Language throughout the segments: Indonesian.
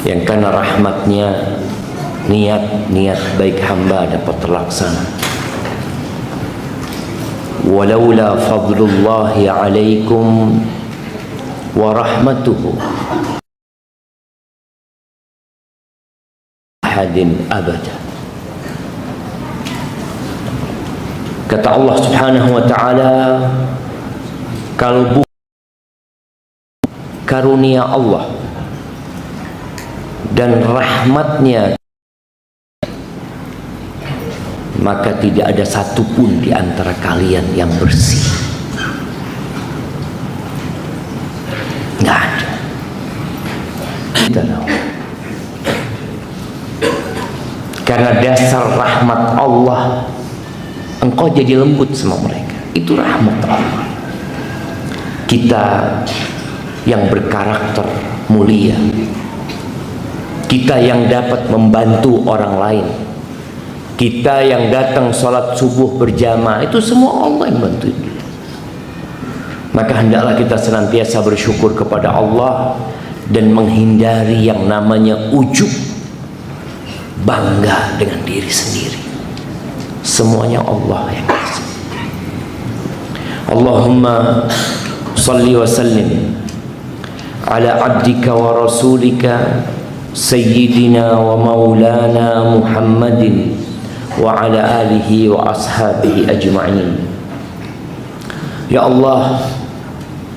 yang karena rahmatnya niat-niat baik hamba dapat terlaksana. Walaula fadlullahi alaikum wa rahmatuhu ahadin abada. Kata Allah Subhanahu wa ta'ala, kalbu karunia Allah dan rahmatnya, maka tidak ada satupun di antara kalian yang bersih. Nggak ada. Kita tahu. Karena dasar rahmat Allah, engkau jadi lembut sama mereka. Itu rahmat Allah. Kita yang berkarakter mulia, kita yang dapat membantu orang lain, kita yang datang sholat subuh berjamaah, itu semua Allah yang bantu. Maka hendaklah kita senantiasa bersyukur kepada Allah dan menghindari yang namanya ujub, bangga dengan diri sendiri. Semuanya Allah yang kasih. Allahumma salli wa sallim ala abdika wa rasulika sayyidina wa maulana Muhammadin wa ala alihi wa ashabihi ajma'in. Ya Allah,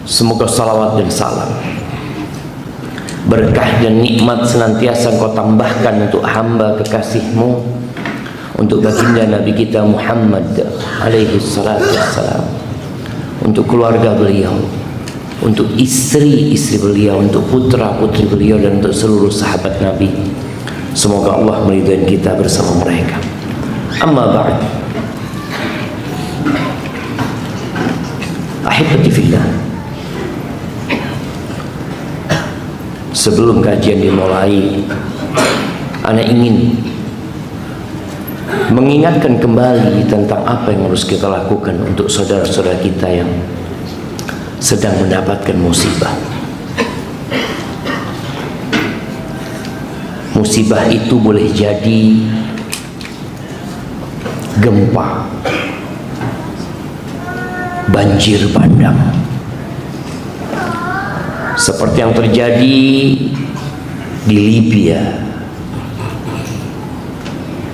semoga salawat dan salam, berkah dan nikmat senantiasa Engkau tambahkan untuk hamba kekasih-Mu, untuk baginda Nabi kita Muhammad alaihi salatu wassalam, untuk keluarga beliau, untuk istri-istri beliau, untuk putra-putri beliau, dan untuk seluruh sahabat Nabi. Semoga Allah meridhai kita bersama mereka. Amma ba'd. Ahibati fillah, sebelum kajian dimulai, ana ingin mengingatkan kembali tentang apa yang harus kita lakukan untuk saudara-saudara kita yang sedang mendapatkan musibah. Musibah itu boleh jadi gempa, banjir bandang, seperti yang terjadi di Libya,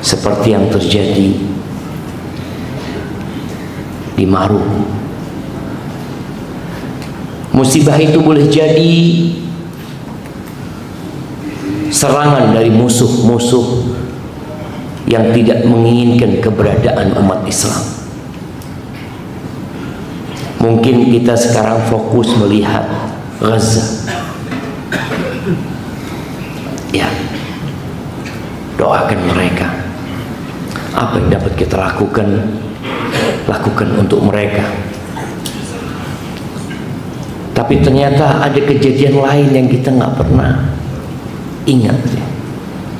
seperti yang terjadi di Maruku. Musibah itu boleh jadi serangan dari musuh-musuh yang tidak menginginkan keberadaan umat Islam. Mungkin kita sekarang fokus melihat Gaza. Ya, doakan mereka. Apa yang dapat kita lakukan, lakukan untuk mereka. Tapi ternyata ada kejadian lain yang kita nggak pernah ingat,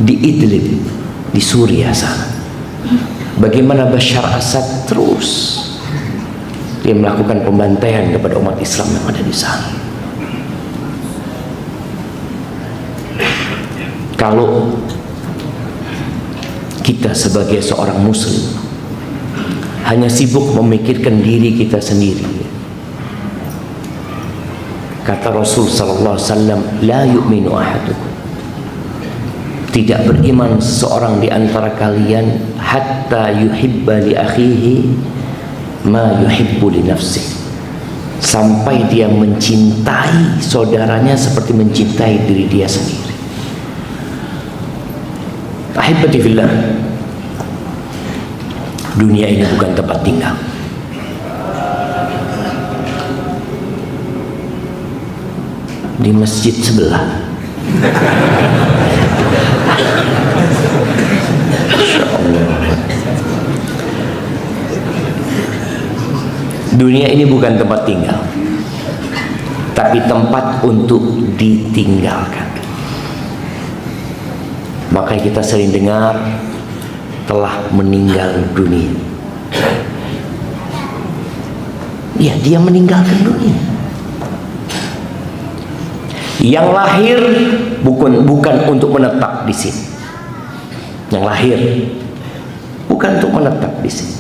di Idlib, di Suriah sana. Bagaimana Bashar Assad terus dia melakukan pembantaian kepada umat Islam yang ada di sana. Kalau kita sebagai seorang muslim hanya sibuk memikirkan diri kita sendiri, kata Rasul sallallahu alaihi wasallam, la yu'minu ahadukum, tidak beriman seseorang di antara kalian hatta yuhibba li akhihi ma yuhibbu li nafsihi, sampai dia mencintai saudaranya seperti mencintai diri dia sendiri. Ahibati fillah, dunia ini bukan tempat tinggal. Di masjid sebelah, Masya Allah, dunia ini bukan tempat tinggal, tapi tempat untuk ditinggalkan. Makanya kita sering dengar telah meninggal dunia. Ya, dia meninggalkan dunia. Yang lahir bukan untuk menetap di sini. Yang lahir bukan untuk menetap di sini.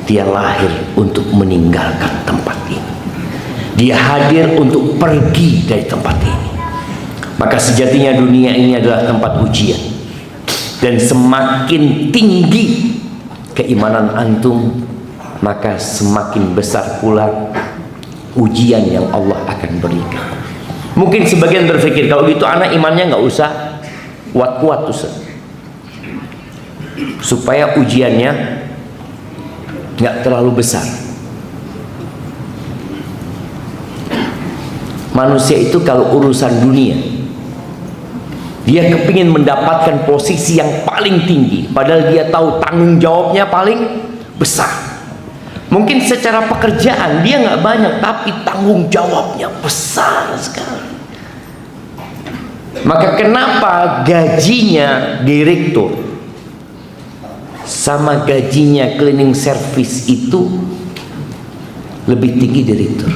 Dia lahir untuk meninggalkan tempat ini. Dia hadir untuk pergi dari tempat ini. Maka sejatinya dunia ini adalah tempat ujian. Dan semakin tinggi keimanan antum, maka semakin besar pula ujian yang Allah akan berikan. Mungkin sebagian berpikir, kalau gitu anak imannya nggak usah kuat-kuat Ustaz, supaya ujiannya nggak terlalu besar. Manusia itu kalau urusan dunia, dia kepingin mendapatkan posisi yang paling tinggi, padahal dia tahu tanggung jawabnya paling besar. Mungkin secara pekerjaan dia nggak banyak, tapi tanggung jawabnya besar sekali. Maka kenapa gajinya direktur sama gajinya cleaning service itu lebih tinggi direktur?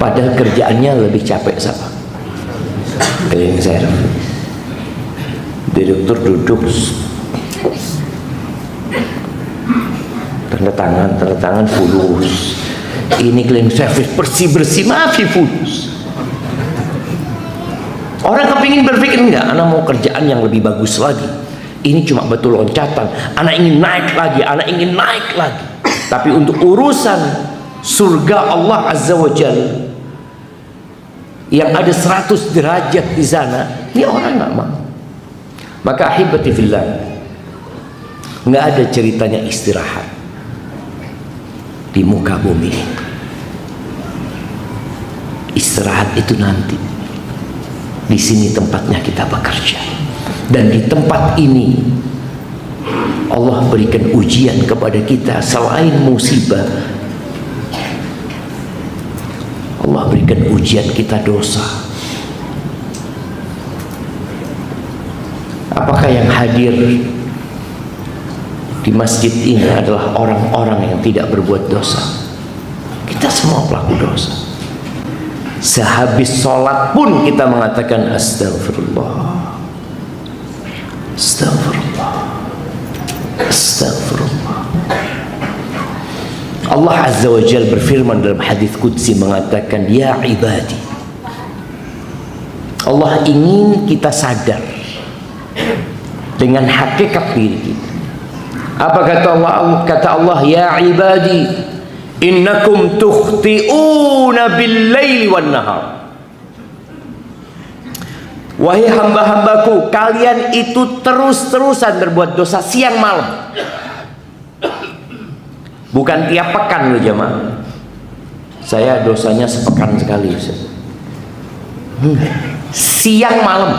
Padahal kerjaannya lebih capek sama cleaning service. Direktur duduk tanda tangan fulus. Ini cleaning service bersih maaf fulus. Orang kepingin berpikir, enggak, anak mau kerjaan yang lebih bagus lagi. Ini cuma betul loncatan, anak ingin naik lagi. Tapi untuk urusan surga Allah Azza wa Jalla yang ada 100 derajat di sana, ini orang nggak mau. Maka ahibati fillah, nggak ada ceritanya istirahat di muka bumi. Istirahat itu nanti. Di sini tempatnya kita bekerja, dan di tempat ini Allah berikan ujian kepada kita. Selain musibah, Allah berikan ujian kita dosa. Apakah yang hadir di masjid ini adalah orang-orang yang tidak berbuat dosa? Kita semua pelaku dosa. Sehabis sholat pun kita mengatakan astagfirullah, astagfirullah, astagfirullah. Allah Azza wa Jalla berfirman dalam hadis qudsi mengatakan, ya ibadi. Allah ingin kita sadar dengan hakikat diri kita. Apa kata Allah? Kata Allah, ya ibadi, innakum tukhti'una bil-laili wan-nahar. Wahai hamba-hambaku, kalian itu terus-terusan berbuat dosa siang malam. Bukan tiap pekan loh jemaah. Saya dosanya sepekan sekali. Siang malam.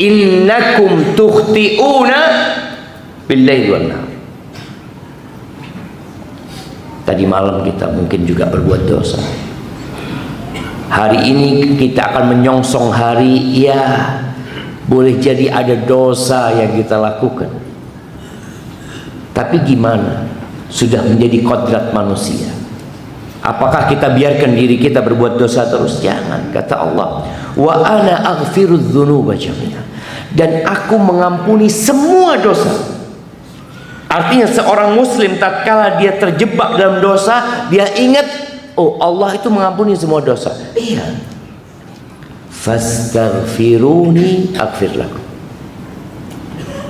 Innakum tukhti'una bil-laili wan-nahar. Tadi malam kita mungkin juga berbuat dosa. Hari ini kita akan menyongsong hari, ya boleh jadi ada dosa yang kita lakukan. Tapi gimana? Sudah menjadi kodrat manusia. Apakah kita biarkan diri kita berbuat dosa terus? Jangan. Kata Allah, wa ana aghfirudz dzunuba jami'an. Dan aku mengampuni semua dosa. Artinya seorang muslim tatkala dia terjebak dalam dosa, dia ingat, oh Allah itu mengampuni semua dosa. Iya. Fastaghfiruni aghfir lakum.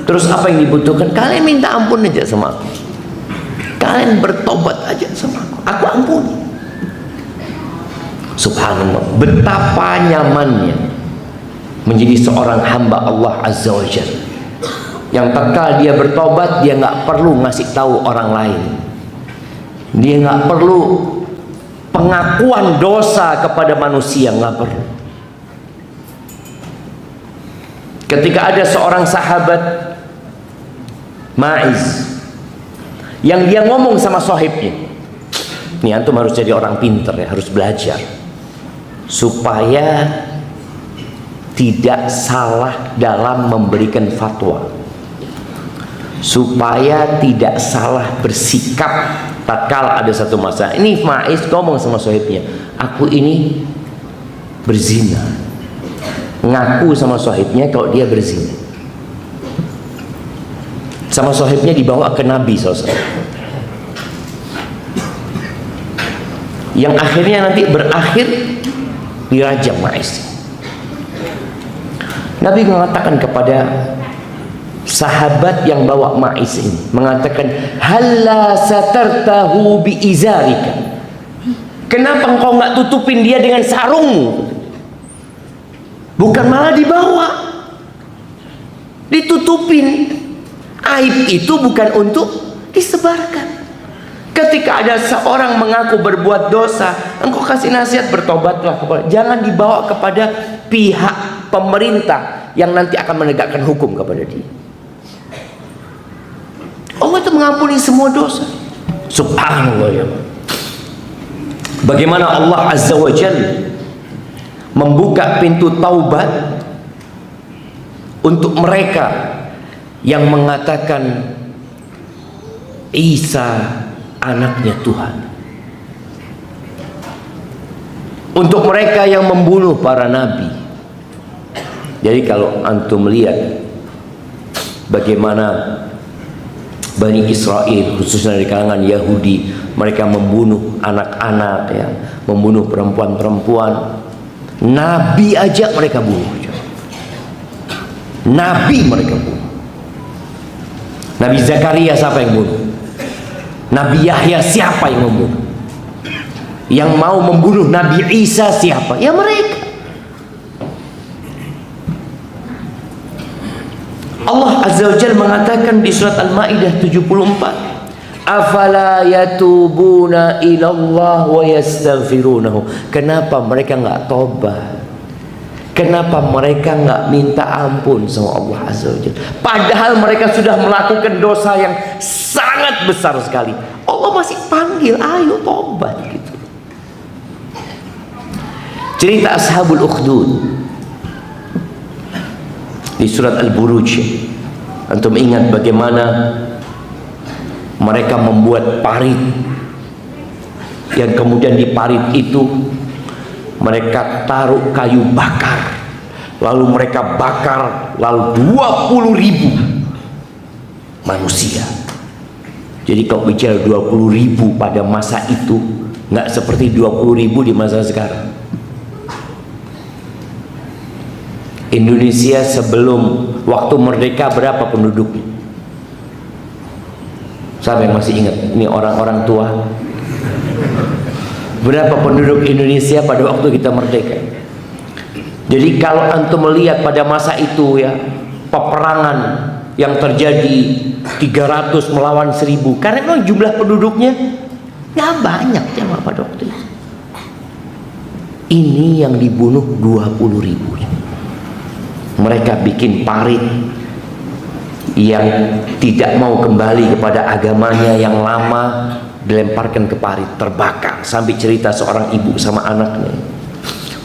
Terus apa yang dibutuhkan? Kalian minta ampun aja sama aku. Kalian bertobat aja sama aku ampuni. Subhanallah, betapa nyamannya menjadi seorang hamba Allah Azza wa Jalla, yang tatkala dia bertobat, dia nggak perlu ngasih tahu orang lain, dia nggak perlu pengakuan dosa kepada manusia, nggak perlu. Ketika ada seorang sahabat Ma'iz yang dia ngomong sama sahibnya, nih antum harus jadi orang pinter ya, harus belajar supaya tidak salah dalam memberikan fatwa, supaya tidak salah bersikap tatkala ada satu masalah. Ini Ma'iz ngomong sama sahibnya, aku ini berzina, ngaku sama sahibnya kalau dia berzina. Sama sahibnya dibawa ke Nabi SAW, yang akhirnya nanti berakhir dirajam Ma'is. Nabi mengatakan kepada sahabat yang bawa Ma'is ini, mengatakan, halla satartahu bi izarika, kenapa engkau nggak tutupin dia dengan sarungmu? Bukan malah dibawa, ditutupin. Aib itu bukan untuk disebarkan. Ketika ada seorang mengaku berbuat dosa, engkau kasih nasihat, bertobatlah, jangan dibawa kepada pihak pemerintah yang nanti akan menegakkan hukum kepada dia. Allah itu mengampuni semua dosa. Subhanallah ya. Bagaimana Allah Azza wa Jalla membuka pintu taubat untuk mereka yang mengatakan Isa anaknya Tuhan, untuk mereka yang membunuh para nabi. Jadi kalau antum lihat bagaimana Bani Israel, khususnya dari kalangan Yahudi, mereka membunuh anak-anak, ya, membunuh perempuan-perempuan. Nabi aja mereka bunuh. Nabi mereka bunuh. Nabi Zakaria siapa yang bunuh? Nabi Yahya siapa yang membunuh? Yang mau membunuh Nabi Isa siapa? Ya mereka. Allah Azza wa Jalla mengatakan di surat Al-Maidah 74, afala yatubuna ilallah wa yastaghfirunahu. Kenapa mereka nggak tobat? Kenapa mereka nggak minta ampun sama Allah Azza wa Jalla? Padahal mereka sudah melakukan dosa yang sangat besar sekali. Allah masih panggil, ayo tobat gitu. Cerita Ashabul Ukhdud di surat Al-Buruj. Antum ingat bagaimana mereka membuat parit, yang kemudian di parit itu mereka taruh kayu bakar, lalu mereka bakar, lalu 20.000 manusia. Jadi kalau bicara 20.000 pada masa itu, nggak seperti 20.000 di masa sekarang. Indonesia sebelum waktu merdeka berapa penduduknya? Siapa yang masih ingat? Ini orang-orang tua. Berapa penduduk Indonesia pada waktu kita merdeka? Jadi kalau antum melihat pada masa itu, ya, peperangan yang terjadi 300 melawan 1000, karena memang jumlah penduduknya nggak banyak ya pada waktu itu. Ini yang dibunuh 20.000. Mereka bikin parit yang tidak mau kembali kepada agamanya yang lama, dilemparkan ke parit, terbakar. Sampai cerita seorang ibu sama anaknya,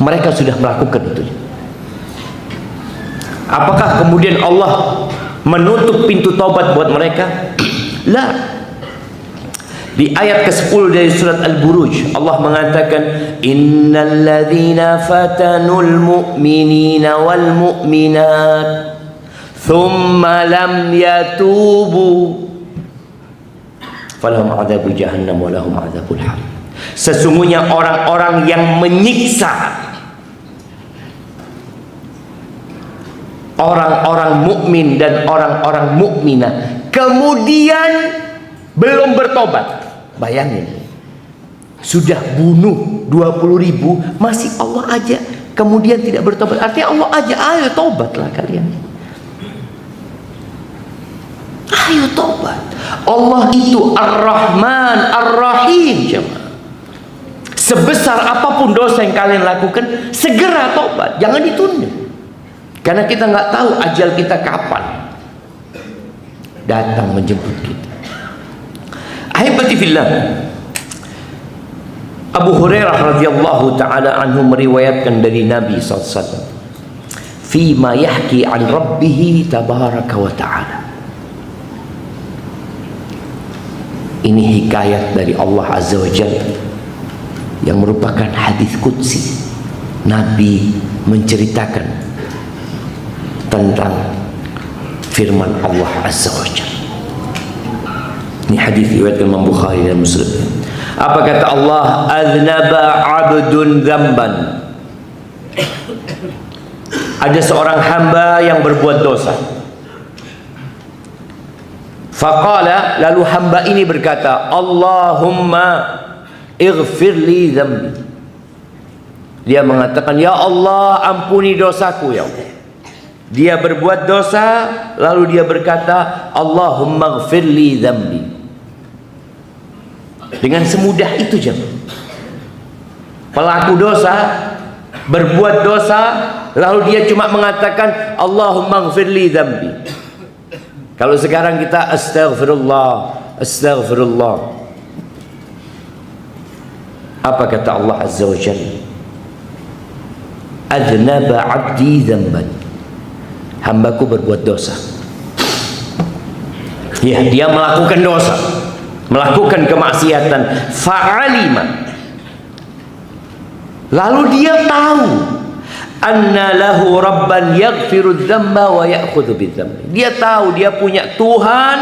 mereka sudah melakukan itu. Apakah kemudian Allah menutup pintu taubat buat mereka? La. Di ayat ke-10 dari surat Al-Buruj, Allah mengatakan, innal ladzina fatanul mu'minina wal mu'minat thumma lam yatubu falahum adzabul jahannam wa lahum adzabul harim. Sesungguhnya orang-orang yang menyiksa orang-orang mukmin dan orang-orang mukminah kemudian belum bertobat. Bayangin, sudah bunuh 20.000, masih Allah aja kemudian tidak bertobat. Artinya Allah aja, ayo tobatlah kalian. Ayo tobat. Allah itu Ar-Rahman Ar-Rahim, jemaah. Sebesar apapun dosa yang kalian lakukan, segera tobat, jangan ditunda. Karena kita nggak tahu ajal kita kapan datang menjemput kita. Ahibati fillah, Abu Hurairah radhiyallahu taala anhu meriwayatkan dari Nabi SAW, fima yahki an rabbih tabaraka wa ta'ala. Ini hikayat dari Allah Azza wa Jalla yang merupakan hadis qudsi. Nabi menceritakan tentang firman Allah Azza wa Jalla. Ini hadis riwayat Imam Bukhari dan Muslim. Apa kata Allah? Aznaba 'abdun dzamban. Ada seorang hamba yang berbuat dosa. Faqala, lalu hamba ini berkata, Allahumma ighfirli dzambi. Dia mengatakan, ya Allah, ampuni dosaku ya Allah. Dia berbuat dosa, lalu dia berkata, Allahumma ighfirli dzambi. Dengan semudah itu jemaah. Pelaku dosa berbuat dosa, lalu dia cuma mengatakan Allahumma ighfirli dzambi. Kalau sekarang kita astaghfirullah, astaghfirullah. Apa kata Allah Azza wa Jalla? Adnaba 'abdi dzamban. Hambaku berbuat dosa. Ya, dia melakukan dosa, melakukan kemaksiatan. Fa'alima, lalu dia tahu anna lahu rabban yaghfiru dzamba wa ya'khudhu bidzambi. Dia tahu dia punya Tuhan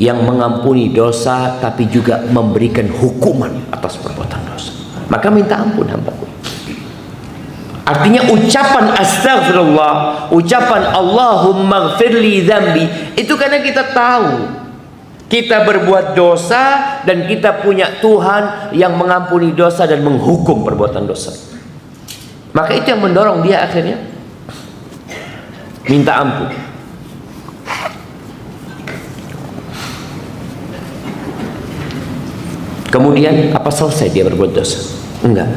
yang mengampuni dosa tapi juga memberikan hukuman atas perbuatan dosa. Maka minta ampun hambaku. Artinya ucapan astagfirullah, ucapan Allahumma ighfirli dzambi, itu karena kita tahu kita berbuat dosa dan kita punya Tuhan yang mengampuni dosa dan menghukum perbuatan dosa. Maka itu yang mendorong dia akhirnya minta ampun. Kemudian apa selesai dia berbuat dosa? Enggak.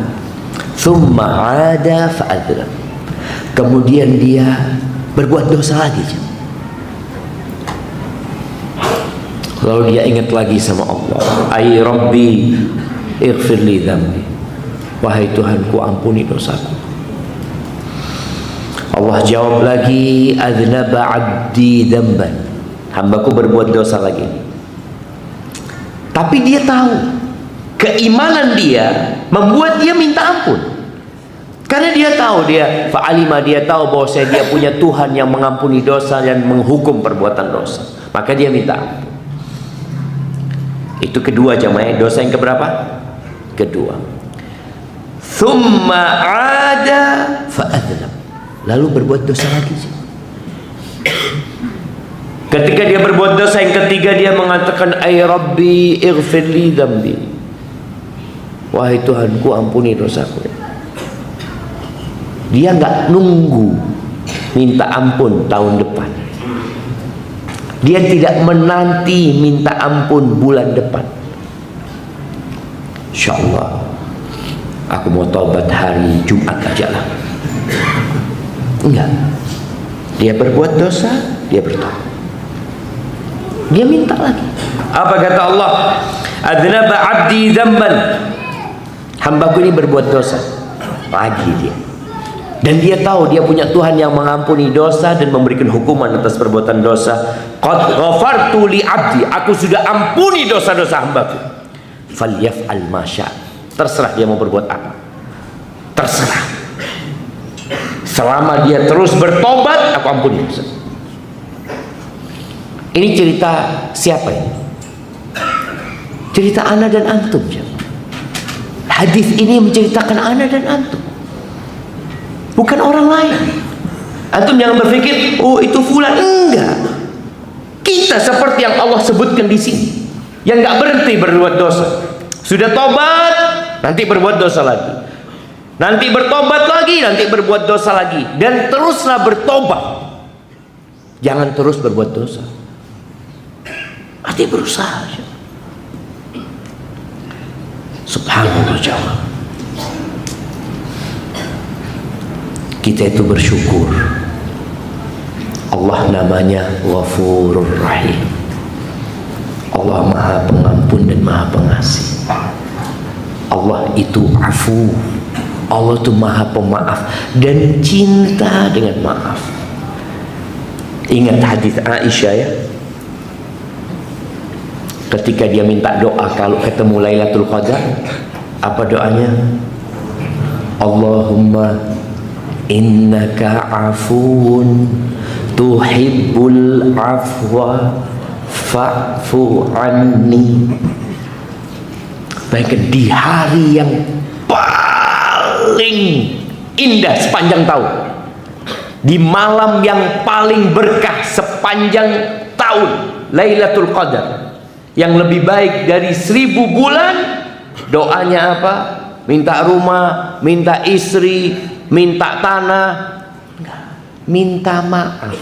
Thumma 'ada fa'adzlam. Kemudian dia berbuat dosa lagi. Lalu dia ingat lagi sama Allah. Ay Rabbi ighfirli dzambi. Wahai Tuhanku, ampuni dosaku. Allah jawab lagi, adznaba 'abdi dzamban. Hambaku berbuat dosa lagi. Tapi dia tahu keimanan dia membuat dia minta ampun. Karena dia tahu, dia fa'alima, dia tahu bahwa dia punya Tuhan yang mengampuni dosa dan menghukum perbuatan dosa. Maka dia minta ampun. Itu kedua jamaah. Dosa yang keberapa? Kedua. Thumma 'ada fa'adzlam. Lalu berbuat dosa lagi. Ketika dia berbuat dosa yang ketiga, dia mengatakan ay Rabbi ighfirli dzambi. Wahai Tuhanku, ampuni dosaku. Dia nggak nunggu minta ampun tahun depan. Dia tidak menanti minta ampun bulan depan. Insyaallah aku mau taubat hari Jumat aja lah. Enggak. Dia berbuat dosa, dia bertobat. Dia minta lagi. Apa kata Allah? Adznaba 'abdi dzamban. Hambaku ini berbuat dosa. Lagi dia. Dan dia tahu dia punya Tuhan yang mengampuni dosa dan memberikan hukuman atas perbuatan dosa. Qad ghafartu li 'abdi. Aku sudah ampuni dosa-dosa hambaku. Falyaf'al ma syaa'. Terserah dia mau berbuat apa. Terserah. Selama dia terus bertobat, aku ampuni dosa. Ini cerita siapa ini? Cerita ana dan antum. Hadis ini menceritakan ana dan antum, bukan orang lain. Antum jangan berpikir, oh itu fulan. Enggak. Kita seperti yang Allah sebutkan di sini, yang nggak berhenti berbuat dosa. Sudah tobat, nanti berbuat dosa lagi. Nanti bertobat lagi, nanti berbuat dosa lagi. Dan teruslah bertobat. Jangan terus berbuat dosa. Arti berusaha. Subhanallah jemaah. Kita itu bersyukur. Allah namanya Ghafurur Rahim. Allah Maha Pengampun dan Maha Pengasih. Allah itu afu. Allah itu Maha Pemaaf dan cinta dengan maaf. Ingat hadis Aisyah ya, ketika dia minta doa kalau ketemu Lailatul Qadar, apa doanya? Allahumma innaka afuun tuhibbul afwa fa'fu anni. Bayangkan di hari yang paling indah sepanjang tahun, di malam yang paling berkah sepanjang tahun, Lailatul Qadar, yang lebih baik dari 1000 bulan, doanya apa? Minta rumah, minta istri, minta tanah, minta maaf.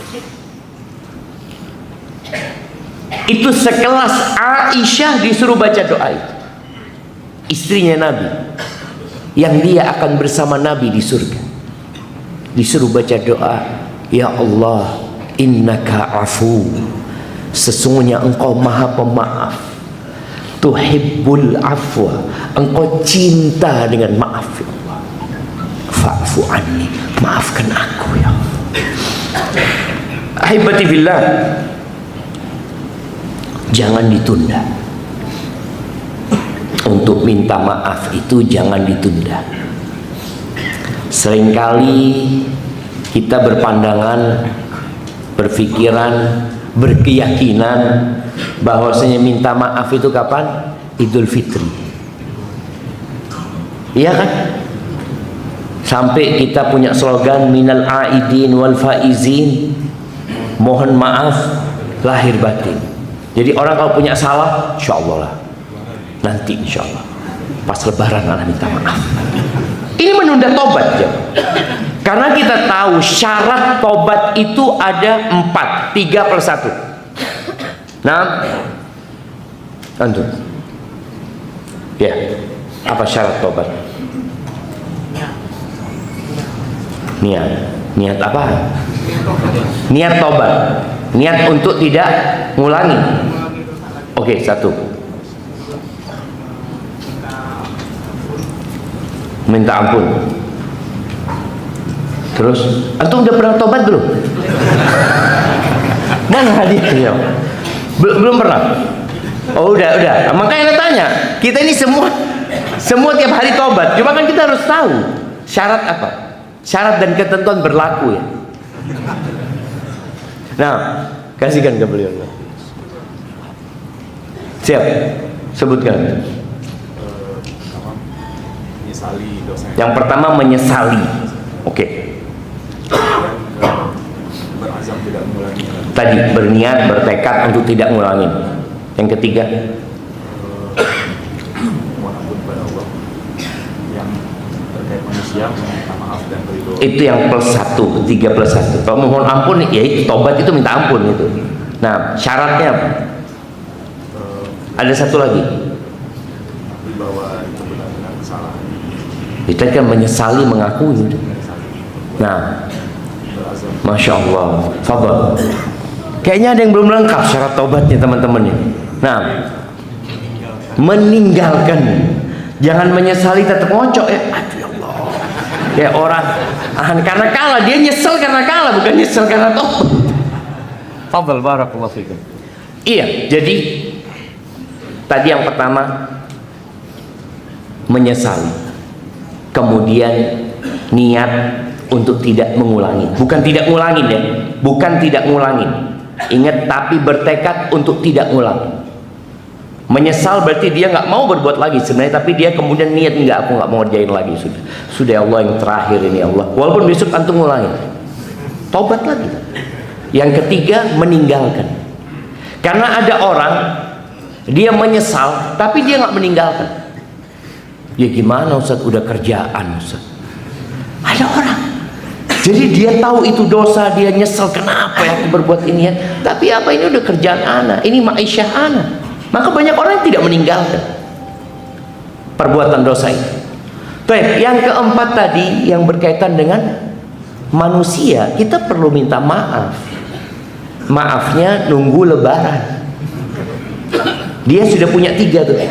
Itu sekelas Aisyah disuruh baca doa itu, istrinya Nabi, yang dia akan bersama Nabi di surga, disuruh baca doa, ya Allah, innaka afu, sesungguhnya engkau maha pemaaf, tuhibbul afwa, engkau cinta dengan maaf, ya Allah, fa'fu anni, maafkan aku ya Allah. Ahibati billah, jangan ditunda. Untuk minta maaf itu jangan ditunda. Seringkali kita berpandangan, berpikiran, berkeyakinan bahwasanya minta maaf itu kapan? Idul Fitri. Iya kan? Sampai kita punya slogan minal aidin wal faizin, mohon maaf lahir batin. Jadi orang kalau punya salah, insyaallah lah, nanti insyaallah pas lebaran Allah minta maaf. Ini menunda tobat ya. Karena kita tahu syarat tobat itu ada 4, 3+1. Nah, antum, ya, apa syarat tobat? Niat apa? Niat tobat, niat untuk tidak ngulangi. Oke, 1. Minta ampun. Terus, antum udah pernah tobat belum? Mana hadiahnya? Belum pernah. Oh, udah. Makanya tanya, kita ini semua tiap hari tobat. Cuma kan kita harus tahu syarat apa? Syarat dan ketentuan berlaku ya. Nah, kasihkan ke beliau. Siap, sebutkan. Menyesali dosanya. Yang pertama menyesali. Oke. Berazam tidak mengulangi. Tadi berniat, bertekad untuk tidak ngulangi. Yang ketiga, Mohon ampun kepada Allah. Yang terkait manusia, meminta maaf dan beridul. itu yang +1, 3+1. Kalau mohon ampun, ya itu tobat itu minta ampun itu. Nah, syaratnya apa? Ada satu lagi. Tapi bahwa itu benar-benar kesalahan. Kita kan menyesali, mengakui. Nah, Berazam. Masya Allah, fadhal. Kayaknya ada yang belum lengkap syarat tobatnya teman-teman ini. Nah, meninggalkan. Jangan menyesali tetap ngocok ya. Aduh ya Allah. Kayak orang karena kalah, dia nyesel karena kalah, bukan nyesel karena tobat. Fadhal, barakallahu fikum. Iya, jadi tadi yang pertama menyesali, kemudian niat untuk tidak mengulangi. Bukan tidak ngulangin ya, bukan tidak ngulangin. Ingat, tapi bertekad untuk tidak ngulangi. Menyesal berarti dia nggak mau berbuat lagi sebenarnya, tapi dia kemudian niat, enggak, aku nggak mau ngerjain lagi, sudah ya Allah, yang terakhir ini Allah, walaupun besok antum ngulangin, tobat lagi. Yang ketiga meninggalkan. Karena ada orang dia menyesal tapi dia nggak meninggalkan. Ya gimana Ustaz, udah kerjaan Ustaz. Ada orang, jadi dia tahu itu dosa, dia nyesel, kenapa ya aku berbuat ini ya, tapi apa, ini udah kerjaan anak, ini ma'isyah anak. Maka banyak orang yang tidak meninggalkan perbuatan dosa itu. Baik, yang keempat tadi yang berkaitan dengan manusia, kita perlu minta maaf. Maafnya nunggu lebaran. Dia sudah punya 3 tuh.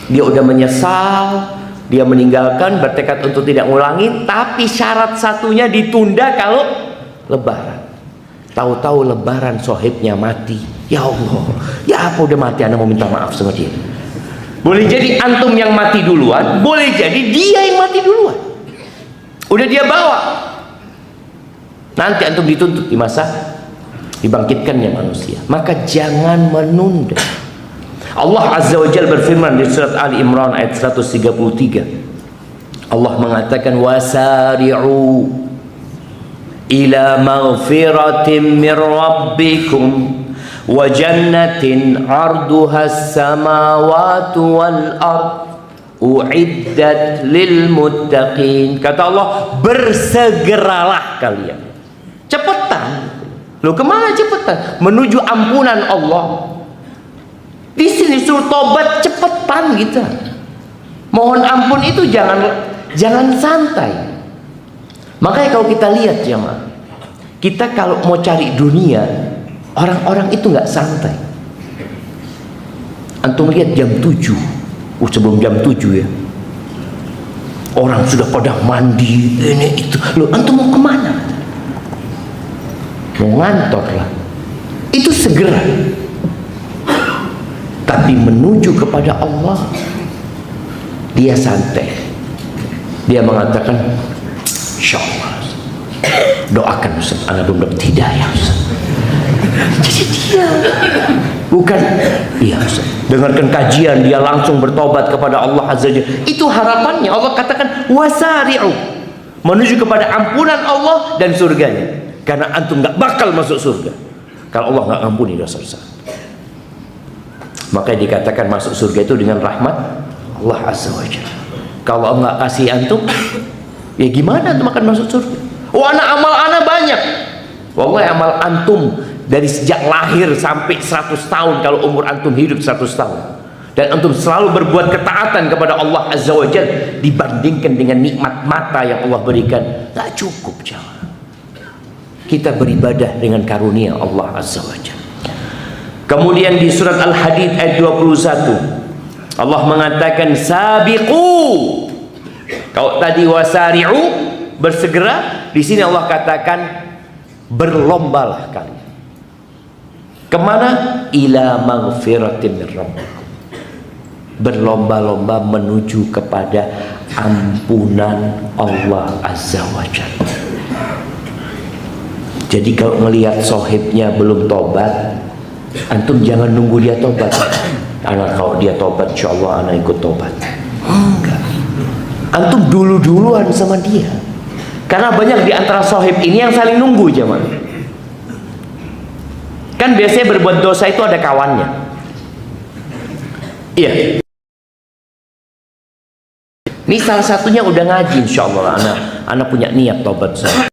Dia udah menyesal, dia meninggalkan, bertekad untuk tidak ngulangi, tapi syarat satunya ditunda kalau lebaran. Tahu-tahu lebaran sohibnya mati. Ya Allah, ya apa udah mati, Anda mau minta maaf sama dia. Boleh jadi antum yang mati duluan, boleh jadi dia yang mati duluan. Udah dia bawa. Nanti antum dituntut di masa dibangkitkannya manusia. Maka jangan menunda. Allah Azza wa Jalla berfirman di surat Ali Imran ayat 133. Allah mengatakan wasari'u ila maghfiratin min rabbikum wa jannatin 'arduha as-samawati wal ard uiddat lil muttaqin. Kata Allah, bersegeralah kalian. Cepetan. Loh, kemana cepetan? Menuju ampunan Allah. Di sini suruh tobat cepetan kita. Mohon ampun itu jangan santai. Makanya kalau kita lihat jemaah, kita kalau mau cari dunia, orang-orang itu nggak santai. Antum lihat jam 7, sebelum jam 7 ya, orang sudah pada mandi, ini itu. Loh, antum mau kemana? Mau ngantor lah. Itu segera. Tapi menuju kepada Allah, dia santai. Dia mengatakan, insya Allah, doakan Ustaz, anak belum dapat hidayah Ustaz. Jadi dia bukan, iya Ustaz, dengarkan kajian, dia langsung bertobat kepada Allah Azza wa Jalla. Itu harapannya. Allah katakan wasari'u, menuju kepada ampunan Allah dan surganya. Karena antum nggak bakal masuk surga kalau Allah nggak ngampuni dosa-dosa. Makanya dikatakan masuk surga itu dengan rahmat Allah Azza wa Jalla. Kalau Allah nggak kasih antum, ya gimana antum akan masuk surga? Oh, amal anak banyak. Wallahi amal antum dari sejak lahir sampai 100 tahun, kalau umur antum hidup 100 tahun, dan antum selalu berbuat ketaatan kepada Allah Azza wa Jalla, dibandingkan dengan nikmat mata yang Allah berikan, tak cukup jauh. Kita beribadah dengan karunia Allah Azza wa Jalla. Kemudian di surat Al-Hadid ayat 21, Allah mengatakan sabiqu. Kalau tadi wasari'u, bersegera, di sini Allah katakan berlombalah kalian. Kemana? Ila maghfiratin min rabbikum. Berlomba-lomba menuju kepada ampunan Allah Azza wa Jalla. Jadi kalau melihat sohibnya belum tobat, antum jangan nunggu dia tobat. Anak kalau dia tobat, insya Allah anak ikut tobat. Enggak. Antum duluan sama dia. Karena banyak di antara sohib ini yang saling nunggu jemaah. Kan biasanya berbuat dosa itu ada kawannya. Iya. Ini salah satunya udah ngaji, insya Allah anak punya niat tobat saya.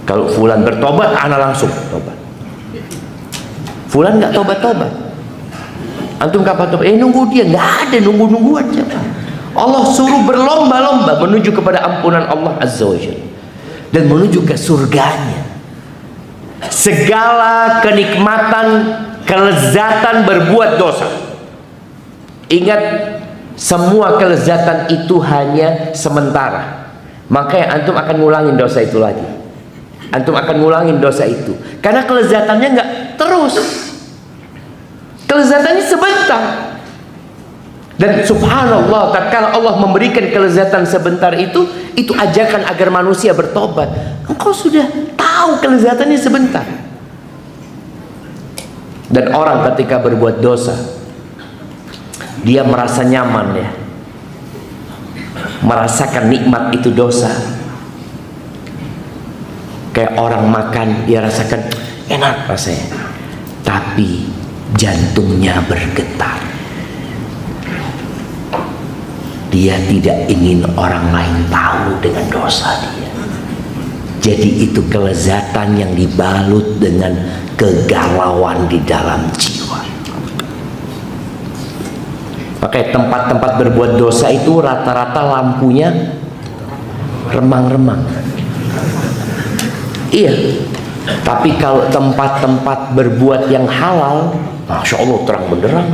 Kalau fulan bertobat, anak langsung tobat. Fulan nggak tobat. Antum kapan tobat? Nunggu dia, nggak ada nunggu-nungguan siapa. Allah suruh berlomba-lomba menuju kepada ampunan Allah Azza wa Jalla dan menuju ke surganya. Segala kenikmatan, kelezatan berbuat dosa. Ingat, semua kelezatan itu hanya sementara. Makanya antum akan ngulangin dosa itu lagi. Antum akan ngulangin dosa itu karena kelezatannya nggak terus. Kelezatannya sebentar. Dan subhanallah, tatkala Allah memberikan kelezatan sebentar itu ajakan agar manusia bertobat. Engkau sudah tahu kelezatannya sebentar. Dan orang ketika berbuat dosa, dia merasa nyaman ya, merasakan nikmat itu dosa. Kayak orang makan, dia rasakan enak rasanya, tapi jantungnya bergetar. Dia tidak ingin orang lain tahu dengan dosa dia. Jadi itu kelezatan yang dibalut dengan kegalauan di dalam jiwa. Pakai tempat-tempat berbuat dosa itu rata-rata lampunya remang-remang. Iya. Tapi kalau tempat-tempat berbuat yang halal, masya Allah terang benderang.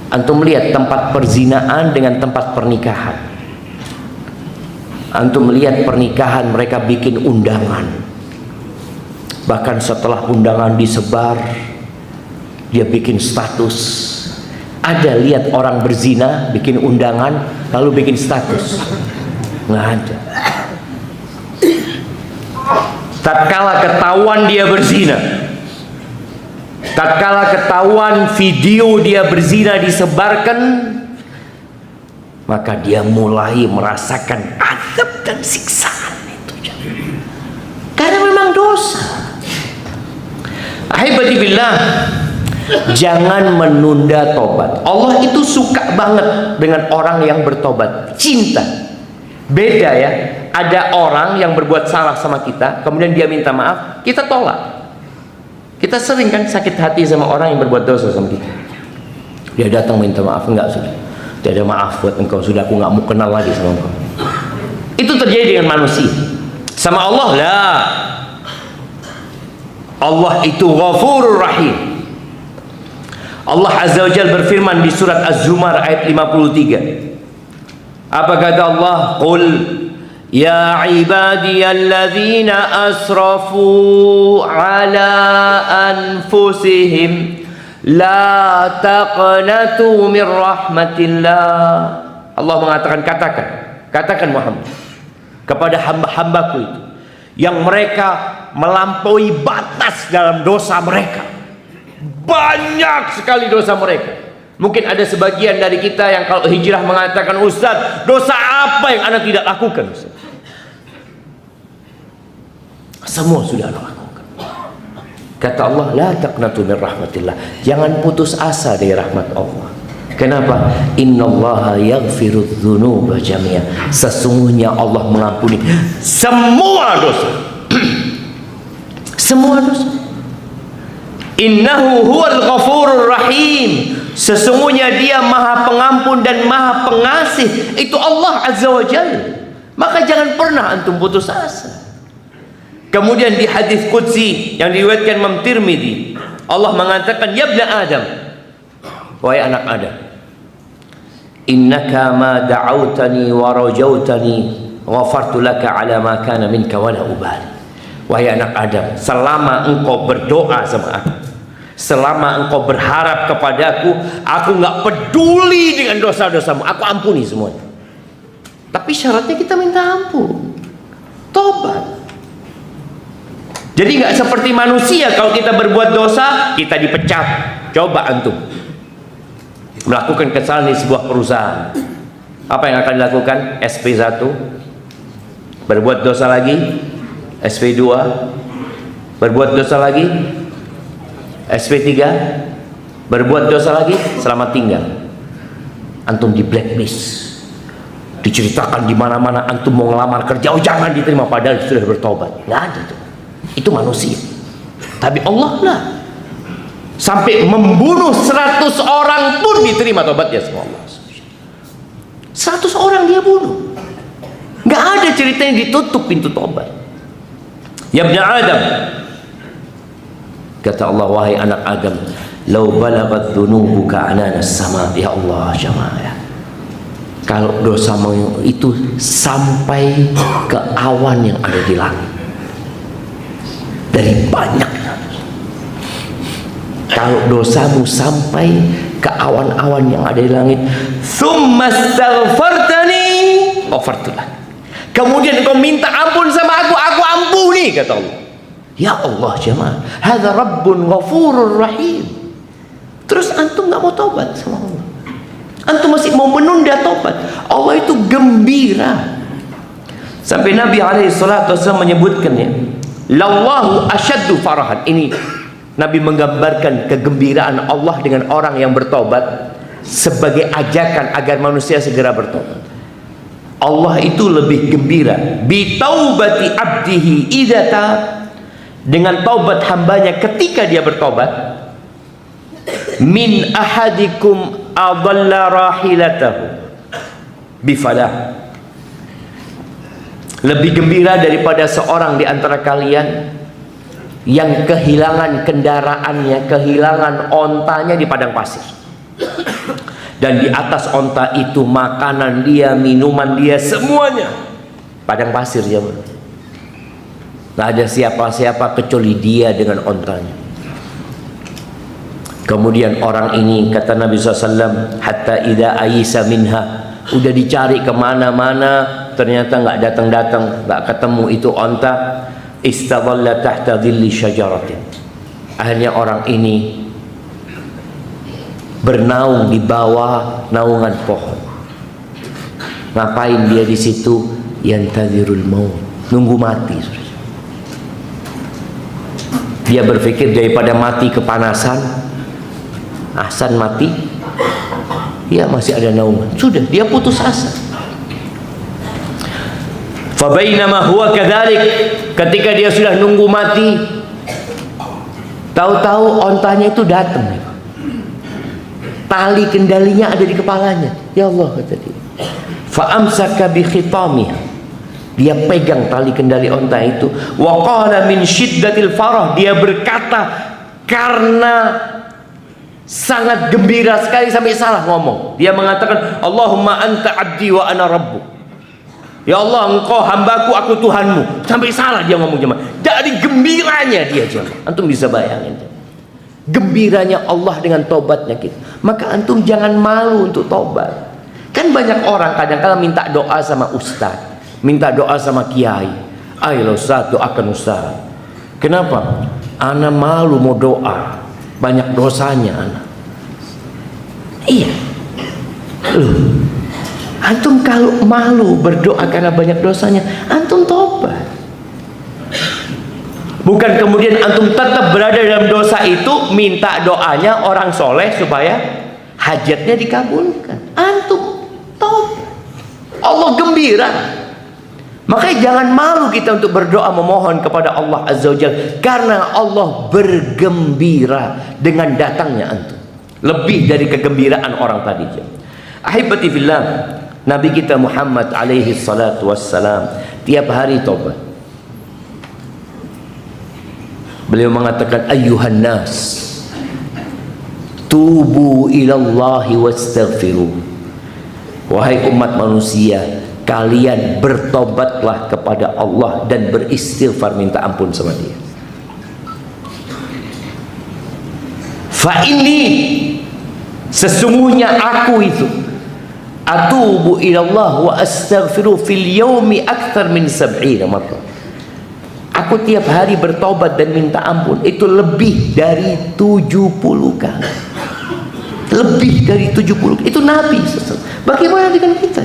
Antum lihat tempat perzinaan dengan tempat pernikahan. Antum lihat pernikahan, mereka bikin undangan. Bahkan setelah undangan disebar, dia bikin status. Ada lihat orang berzina bikin undangan, lalu bikin status. Nggak ada. Tatkala ketahuan dia berzina, tatkala ketahuan video dia berzina disebarkan, maka dia mulai merasakan azab dan siksaan itu. Karena memang dosa. Ahibati billah, jangan menunda tobat. Allah itu suka banget dengan orang yang bertobat, cinta. Beda ya, ada orang yang berbuat salah sama kita, kemudian dia minta maaf, kita tolak. Kita sering kan sakit hati sama orang yang berbuat dosa sama kita. Dia datang minta maaf, enggak, sudah, tidak ada maaf buat engkau, sudah, aku nggak mau kenal lagi sama engkau. Itu terjadi dengan manusia. Sama Allah lah. Allah itu Ghafurur Rahim. Allah Azza wa Jalla berfirman di surat Az-Zumar ayat 53. Apa kata Allah? Qul ya ibadiyalladzina asrafu ala anfusihim la taqnatu min rahmatillah. Allah mengatakan, katakan Muhammad kepada hamba-hambaku itu yang mereka melampaui batas dalam dosa mereka. Banyak sekali dosa mereka. Mungkin ada sebagian dari kita yang kalau hijrah mengatakan, Ustaz, dosa apa yang Anda tidak lakukan, Ustaz? Semua sudah Anda lakukan. Kata Allah, la taqnatu min rahmatillah. Jangan putus asa dari rahmat Allah. Kenapa? Innallaha yaghfirudz dzunuba jami'a. Sesungguhnya Allah mengampuni semua dosa. Semua dosa. Innahu huwal ghafurur rahim. Sesungguhnya dia maha pengampun dan maha pengasih. Itu Allah Azza wa Jalla. Maka jangan pernah antum putus asa. Kemudian di hadis qudsi yang diriwayatkan Imam Tirmidzi, Allah mengatakan, ya ibna Adam, wahai anak Adam, innaka ma da'autani wa rajautani ghafartu laka ala ma kana minka wa la ubali. Wahai anak Adam, selama engkau berdoa sama aku, selama engkau berharap kepadaku, aku nggak peduli dengan dosa-dosamu, aku ampuni semuanya. Tapi syaratnya kita minta ampun, tobat. Jadi nggak seperti manusia, kalau kita berbuat dosa kita dipecat. Coba antum melakukan kesalahan di sebuah perusahaan, apa yang akan dilakukan? SP1, berbuat dosa lagi, SP2, berbuat dosa lagi, SP3, berbuat dosa lagi, selamat tinggal. Antum di blacklist, diceritakan di mana-mana antum mau ngelamar kerja, oh jangan diterima padahal sudah bertobat. Nggak ada tuh. Itu manusia. Tapi Allah lah, sampai membunuh 100 orang pun diterima tobatnya sama Allah. 100 orang dia bunuh, nggak ada ceritanya ditutup pintu tobat. Ya ibn Adam, kata Allah, wahai anak Adam, lau balagat dhunubuka ananas sama. Ya Allah, jamaah, kalau dosamu itu sampai ke awan yang ada di langit, dari banyaknya, kalau dosamu sampai ke awan-awan yang ada di langit, tsumma astaghfartani ghafartulah, kemudian engkau minta ampun sama aku ampuni, kata Allah. Ya Allah, jemaah, hadza rabbun ghafurur rahim. Terus antum nggak mau tobat sama Allah, antum masih mau menunda tobat. Allah itu gembira. Sampai Nabi alaihi salatu wasallam menyebutkan, ya, lallahu asyaddu farahan. Ini Nabi menggambarkan kegembiraan Allah dengan orang yang bertobat sebagai ajakan agar manusia segera bertobat. Allah itu lebih gembira bi taubati abdihi idza taab, dengan taubat hambanya ketika dia bertobat, min ahadikum adalla rahilatahu bifalah, lebih gembira daripada seorang di antara kalian yang kehilangan kendaraannya, kehilangan ontanya di padang pasir, dan di atas onta itu makanan dia, minuman dia, semuanya padang pasir, ya, nggak ada siapa-siapa kecuali dia dengan ontanya. Kemudian orang ini, kata Nabi SAW, hatta idza ayisa minha Udah dicari kemana-mana, ternyata nggak datang-datang, nggak ketemu itu onta. Istadalla tahta dhilli syajaratin. Akhirnya orang ini bernaung di bawah naungan pohon. Ngapain dia di situ? Yantadhirul maut, nunggu mati. Dia berpikir daripada mati kepanasan, ahsan mati, ya masih ada naungan. Sudah, dia putus asa. Fabainama huwa kadzalik, ketika dia sudah nunggu mati, tahu-tahu ontanya itu datang. Tali kendalinya ada di kepalanya. Ya Allah, kata dia. Fa amsaka bi khitamiha. Dia pegang tali kendali onta itu. Wa qala min syiddatil farah, dia berkata karena sangat gembira sekali sampai salah ngomong. Dia mengatakan, Allahumma anta abdi wa ana rabbuk. Ya Allah, engkau hambaku, aku Tuhanmu. Sampai salah dia ngomong jemaah. Dari gembiranya dia jemaah. Antum bisa bayangin. Gembiranya Allah dengan tobatnya kita. Maka antum jangan malu untuk tobat. Kan banyak orang kadang-kadang minta doa sama ustaz, minta doa sama kiai. Ayo ustaz, doakan ustaz. Kenapa? Ana malu mau doa, banyak dosanya ana. Iya. Antum kalau malu berdoa karena banyak dosanya, antum tobat. Bukan kemudian antum tetap berada dalam dosa itu, minta doanya orang soleh supaya hajatnya dikabulkan. Antum tobat. Allah gembira. Makanya jangan malu kita untuk berdoa memohon kepada Allah Azza wa Jalla, karena Allah bergembira dengan datangnya antum. Lebih dari kegembiraan orang tadi. Ahibati fillah, Nabi kita Muhammad alaihi salatu wassalam tiap hari tobat. Beliau mengatakan, ayyuhan nas, tubu ilallahi wastaghfiru. Wahai umat manusia, kalian bertobatlah kepada Allah dan beristighfar, minta ampun sama Dia. Fa inni, sesungguhnya aku itu, atubu ilallah wa astaghfiru fil yaumi akthar min 70 marrah. Aku tiap hari bertobat dan minta ampun itu lebih dari 70 kali. Lebih dari 70. Itu Nabi. Bagaimana dengan kita?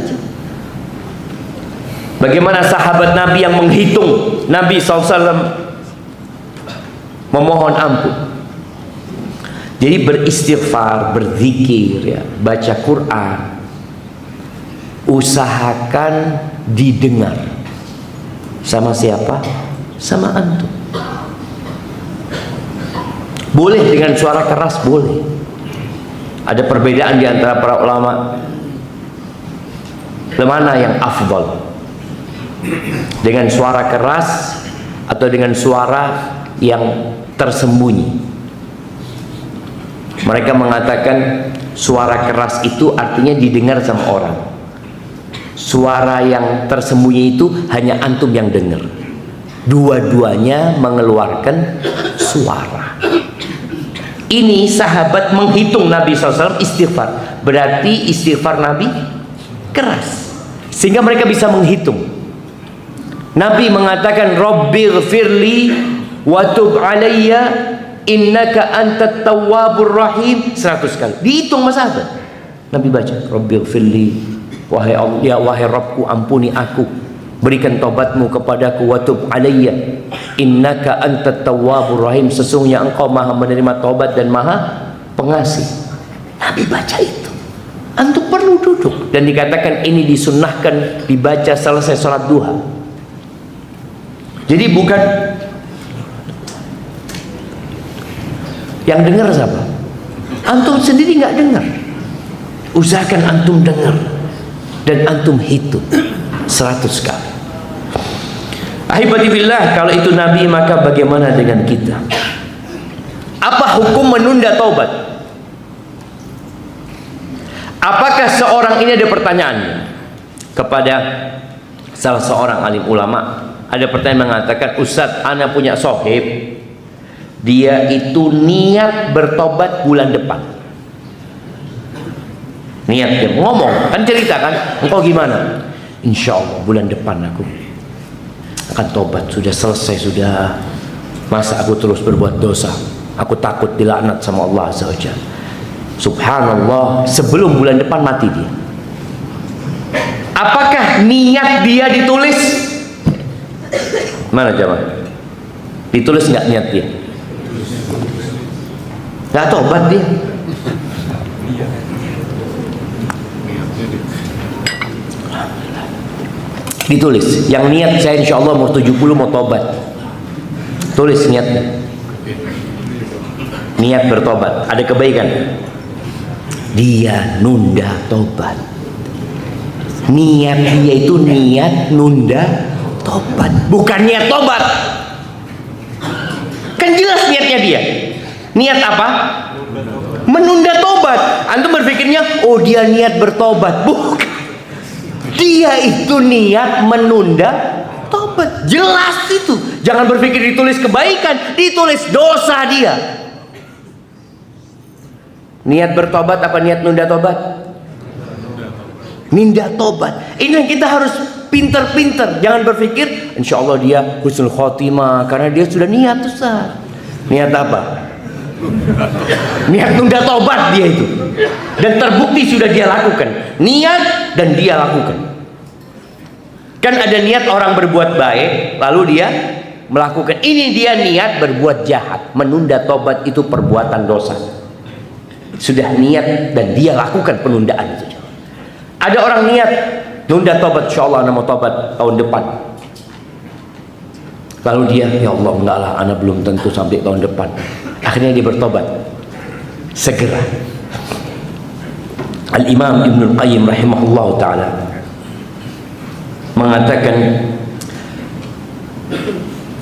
Bagaimana sahabat Nabi yang menghitung Nabi SAW memohon ampun. Jadi beristighfar, berzikir, ya, baca Quran, usahakan didengar. Sama siapa? Sama antum. Boleh dengan suara keras, boleh. Ada perbedaan di antara para ulama. Mana yang afdal? Dengan suara keras atau dengan suara yang tersembunyi? Mereka mengatakan suara keras itu artinya didengar sama orang. Suara yang tersembunyi itu hanya antum yang dengar. Dua-duanya mengeluarkan suara. Ini sahabat menghitung Nabi SAW istighfar. Berarti istighfar Nabi keras, sehingga mereka bisa menghitung. Nabi mengatakan, Rabbighfirli wa tub alayya innaka antat tawwabur rahim 100 kali. Dihitung mas sahabat. Nabi baca, Rabbighfirli, wahai Allah, ya wahai Rabbku, ampuni aku, berikan taubatmu kepadaku, wa tub alayya innaka antat tawwabur rahim, sesungguhnya engkau maha menerima taubat dan maha pengasih. Nabi baca itu. Antum perlu duduk, dan dikatakan ini disunnahkan dibaca selesai sholat duha. Jadi bukan yang dengar siapa? Antum sendiri nggak dengar. Usahakan antum dengar dan antum hitung 100 kali. Ahibati fillah, kalau itu Nabi, maka bagaimana dengan kita? Apa hukum menunda taubat? Apakah seorang ini, ada pertanyaan kepada salah seorang alim ulama. Ada pertanyaan mengatakan, Ustaz, ana punya sohib, dia itu niat bertobat bulan depan. Niat dia ngomong, kan cerita kan, engkau gimana? Insya Allah bulan depan aku akan tobat, sudah selesai sudah. Masa aku terus berbuat dosa? Aku takut dilaknat sama Allah Azza wa Jalla. Subhanallah, sebelum bulan depan mati dia. Apakah niat dia ditulis? Mana jawab? Ditulis nggak niat dia? Nggak tobat dia. Ditulis, yang niat saya insya Allah mau 70 mau tobat. Tulis niatnya. Niat bertobat, ada kebaikan. Dia nunda tobat. Niat dia itu niat nunda tobat, bukan niat tobat. Kan jelas niatnya dia. Niat apa? Menunda tobat. Antum berpikirnya, oh dia niat bertobat. Bukan. Dia itu niat menunda tobat. Jelas itu. Jangan berpikir ditulis kebaikan, ditulis dosa dia. Niat bertobat apa niat nunda tobat? Nunda tobat. Ini yang kita harus pinter-pinter. Jangan berpikir insya Allah dia husnul khotimah karena dia sudah niat, Ustaz. Niat apa? Niat nunda tobat dia itu. Dan terbukti sudah dia lakukan. Niat dan dia lakukan. Kan ada niat orang berbuat baik lalu dia melakukan. Ini dia niat berbuat jahat. Menunda tobat itu perbuatan dosa. Sudah niat dan dia lakukan penundaan itu. Ada orang niat nunda tobat, insya Allah mau tobat tahun depan. Lalu dia, ya Allah enggak lah, anak belum tentu sampai tahun depan. Akhirnya dia bertobat segera. Al-Imam Ibnul Qayyim rahimahullah ta'ala mengatakan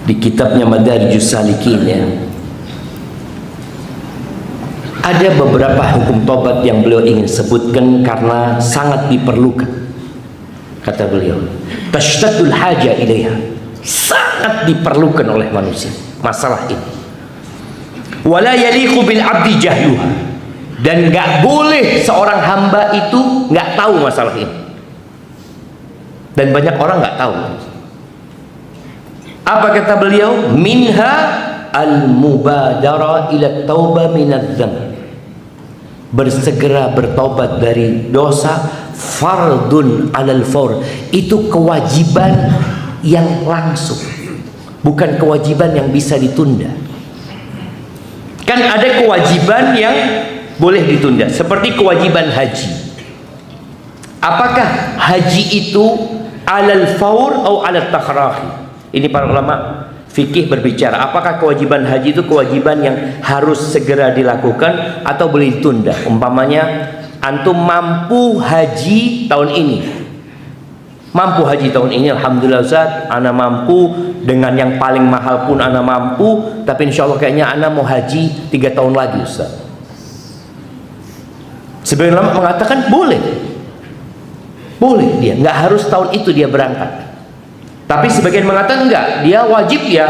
di kitabnya Madarijus Salikin, ya, ada beberapa hukum tobat yang beliau ingin sebutkan karena sangat diperlukan. Kata beliau, tashtadul haja ilaiha, sangat diperlukan oleh manusia masalah ini. Wala yaliqu bil abdi jahluha, dan nggak boleh seorang hamba itu nggak tahu masalah ini. Dan banyak orang nggak tahu. Apa kata beliau? Minha al-mubadara ila taubah minadz-dzamb, bersegera bertobat dari dosa. Fardun alal faur, itu kewajiban yang langsung, bukan kewajiban yang bisa ditunda. Kan ada kewajiban yang boleh ditunda, seperti kewajiban haji. Apakah haji itu alal faur atau alal takhrahi? Ini para ulama fikih berbicara, apakah kewajiban haji itu kewajiban yang harus segera dilakukan atau boleh ditunda? Umpamanya antum mampu haji tahun ini, alhamdulillah Ustaz, ana mampu, dengan yang paling mahal pun ana mampu, tapi insya Allah kayaknya ana mau haji 3 tahun lagi Ustaz. Sebagian ulama mengatakan boleh dia, nggak harus tahun itu dia berangkat. Tapi sebagian mengatakan enggak, dia wajib ya,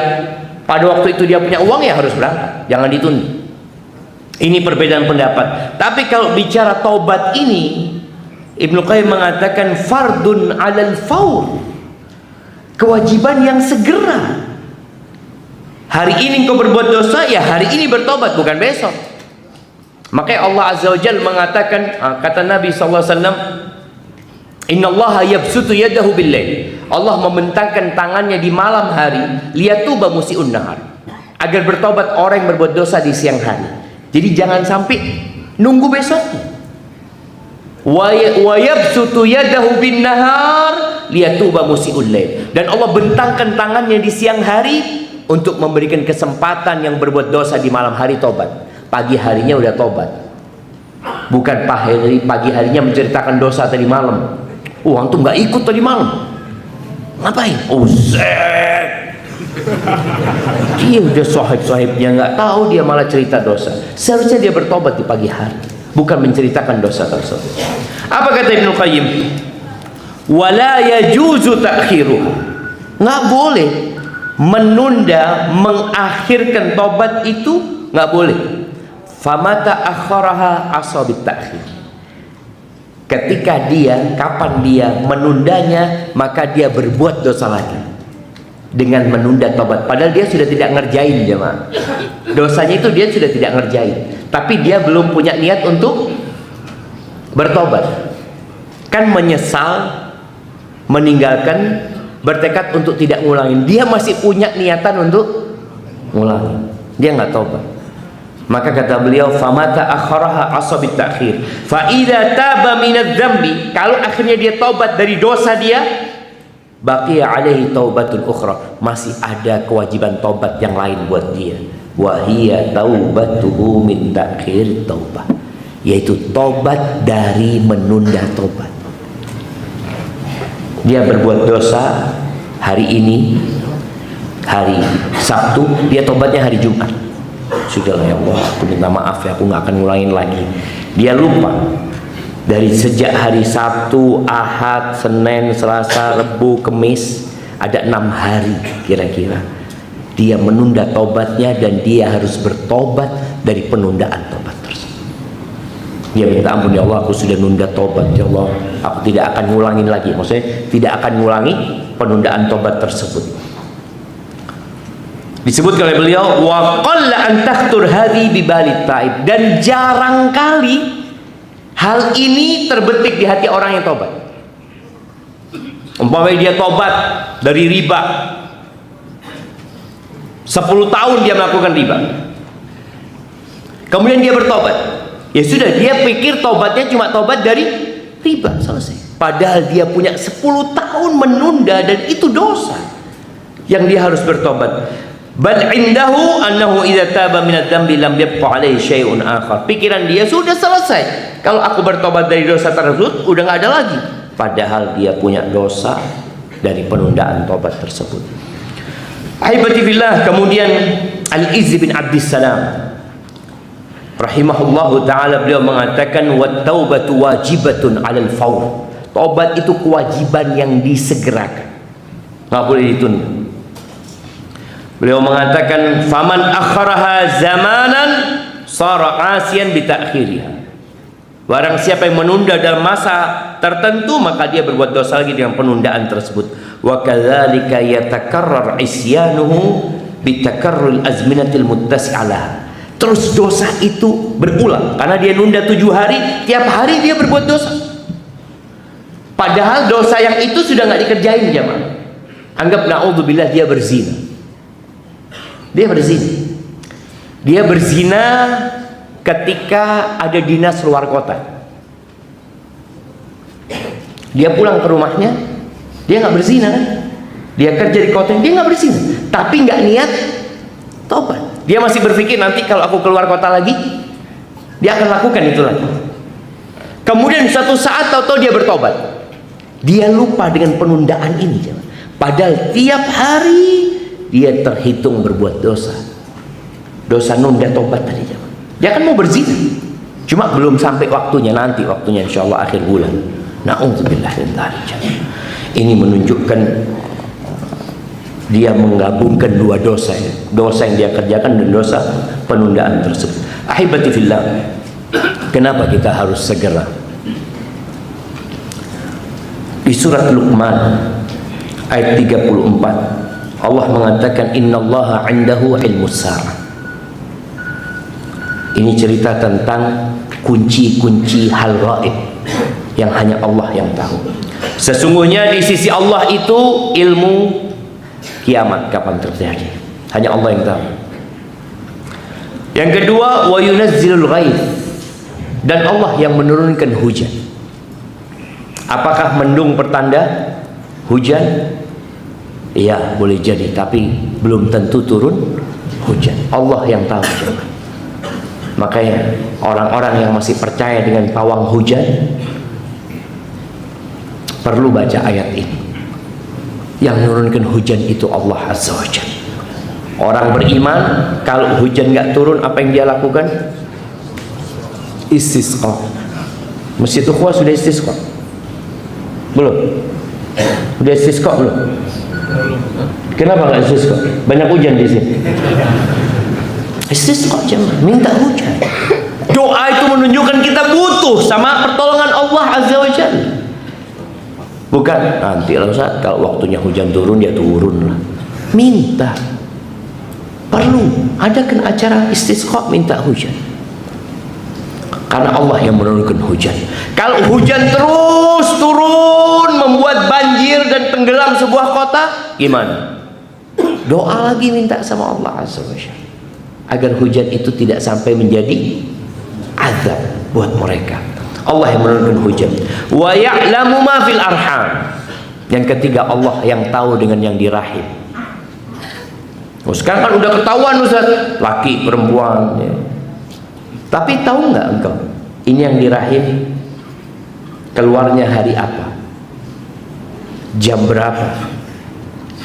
pada waktu itu dia punya uang ya harus berangkat, jangan ditunda. Ini perbedaan pendapat. Tapi kalau bicara taubat ini, Ibnu Qayyim mengatakan fardun 'alal faur, kewajiban yang segera. Hari ini engkau berbuat dosa, ya hari ini bertobat, bukan besok. Makanya Allah Azza wa Jalla mengatakan, kata Nabi SAW, innallaha yabsutu yadahu bil-lail, Allah membentangkan tangannya di malam hari, liyatuba musii'un nahar, agar bertobat orang yang berbuat dosa di siang hari. Jadi jangan sampai nunggu besok. Wa yabsutu yadahu bin nahar liyatuba musii'ul lail, dan Allah bentangkan tangannya di siang hari untuk memberikan kesempatan yang berbuat dosa di malam hari tobat. Pagi harinya udah tobat, bukan pagi harinya menceritakan dosa tadi malam. Antum nggak ikut tadi malam, ngapain? Dia udah sahib-sahibnya nggak tahu, dia malah cerita dosa. Seharusnya dia bertobat di pagi hari, bukan menceritakan dosa tersebut. Apa kata Ibnu Qayyim? Wala yajuzu ta'khiruha, nggak boleh menunda, mengakhirkan tobat itu nggak boleh. Famata akharaha asabit ta'khir, Ketika kapan dia menundanya, maka dia berbuat dosa lagi dengan menunda tobat. Padahal dia sudah tidak ngerjain, jemaah. Dosanya itu dia sudah tidak ngerjain, tapi dia belum punya niat untuk bertobat. Kan menyesal, meninggalkan, bertekad untuk tidak ngulangin. Dia masih punya niatan untuk ngulangin. Dia nggak tobat. Maka kata beliau, famata akharaha asabit ta'khir. Fa idza taba minadz dzambi, kalau akhirnya dia tobat dari dosa dia, baqiya alaihi taubatun ukhra, masih ada kewajiban tobat yang lain buat dia. Wa hiya taubatuhu min ta'khir taubah, yaitu tobat dari menunda tobat. Dia berbuat dosa hari ini, hari Sabtu, dia tobatnya hari Jumat. Sudahlah ya Allah, aku minta maaf ya, aku nggak akan ngulangin lagi. Dia lupa dari sejak hari Sabtu, Ahad, Senin, Selasa, Rebu, Kemis, ada 6 hari kira-kira dia menunda tobatnya, dan dia harus bertobat dari penundaan tobat tersebut. Dia minta ampun, ya Allah, aku sudah nunda tobat, ya Allah, aku tidak akan ngulangin lagi. Maksudnya tidak akan ngulangi penundaan tobat tersebut. Disebut oleh beliau, wa qalla an takhtur hadhi bi balit taib, dan jarang kali hal ini terbetik di hati orang yang tobat. Umpamanya dia tobat dari riba, 10 tahun dia melakukan riba, kemudian dia bertobat. Ya sudah, dia pikir tobatnya cuma tobat dari riba, selesai. Padahal dia punya 10 tahun menunda, dan itu dosa yang dia harus bertobat. Bal indahu annahu idza taba min adz-dzambi lam yabqa alaihi syai'un akhar. Pikiran dia sudah selesai. Kalau aku bertobat dari dosa tersebut, udah nggak ada lagi. Padahal dia punya dosa dari penundaan tobat tersebut. Ahibati fillah, kemudian Al-Izz bin Abdissalam rahimahullahu taala, beliau mengatakan, wat taubatu wajibatun 'alal fawr. Tobat itu kewajiban yang disegerakan, nggak boleh ditunda. Beliau mengatakan, faman akharaha zamanan sara asiyan bi ta'khiriha. Barang siapa yang menunda dalam masa tertentu, maka dia berbuat dosa lagi dengan penundaan tersebut. Wa kadzalika yatakarrar isyanuhu bi takarrul azminatil muttasi'alah. Terus dosa itu berulang karena dia nunda 7 hari, tiap hari dia berbuat dosa. Padahal dosa yang itu sudah nggak dikerjain, jemaah. Anggap naudzubillah dia berzina. Dia berzina. Dia berzina ketika ada dinas luar kota. Dia pulang ke rumahnya, dia nggak berzina kan? Dia kerja di kota, dia nggak berzina, tapi nggak niat tobat. Dia masih berpikir, nanti kalau aku keluar kota lagi, dia akan lakukan itu lagi. Kemudian suatu saat tahu-tahu dia bertobat. Dia lupa dengan penundaan ini, padahal tiap hari dia terhitung berbuat dosa. Dosa nunda tobat tadi. Dia kan mau berzina, cuma belum sampai waktunya, nanti waktunya insyaallah akhir bulan. Na'udzubillah min dzalik. Ini menunjukkan dia menggabungkan 2 dosa, ya. Dosa yang dia kerjakan dan dosa penundaan tersebut. Ahibati fillah, kenapa kita harus segera? Di surat Luqman ayat 34, Allah mengatakan, innallaha 'indahu ilmus sa'ah. Ini cerita tentang kunci-kunci hal gaib yang hanya Allah yang tahu. Sesungguhnya di sisi Allah itu ilmu kiamat kapan terjadi, hanya Allah yang tahu. Yang kedua, wa yunazzilul ghaith, dan Allah yang menurunkan hujan. Apakah mendung pertanda hujan? Iya, boleh jadi, tapi belum tentu turun hujan. Allah yang tahu. Makanya orang-orang yang masih percaya dengan pawang hujan perlu baca ayat ini. Yang menurunkan hujan itu Allah Azza wa Jalla. Orang beriman, kalau hujan nggak turun, apa yang dia lakukan? Istisqa. Masjid Ukhwah sudah istisqa? Belum? Sudah istisqa belum? Kenapa nggak istisqa? Banyak hujan di sini. Istisqa, minta hujan. Doa itu menunjukkan kita butuh sama pertolongan Allah Azza wa Jalla. Bukan nanti lah Ustaz, kalau waktunya hujan turun ya turun lah. Minta. Perlu adakan acara istisqa, minta hujan. Karena Allah yang menurunkan hujan. Kalau hujan terus turun membuat banjir dan tenggelam sebuah kota, gimana? Doa lagi minta sama Allah Azza wa Jalla agar hujan itu tidak sampai menjadi azab buat mereka. Allah yang menurunkan hujan. Wa ya'lamu ma fil arham. Yang ketiga, Allah yang tahu dengan yang di rahim. Oh, sekarang kan udah ketahuan Ustaz, laki perempuan ya. Tapi tahu nggak engkau ini yang di rahim keluarnya hari apa, jam berapa,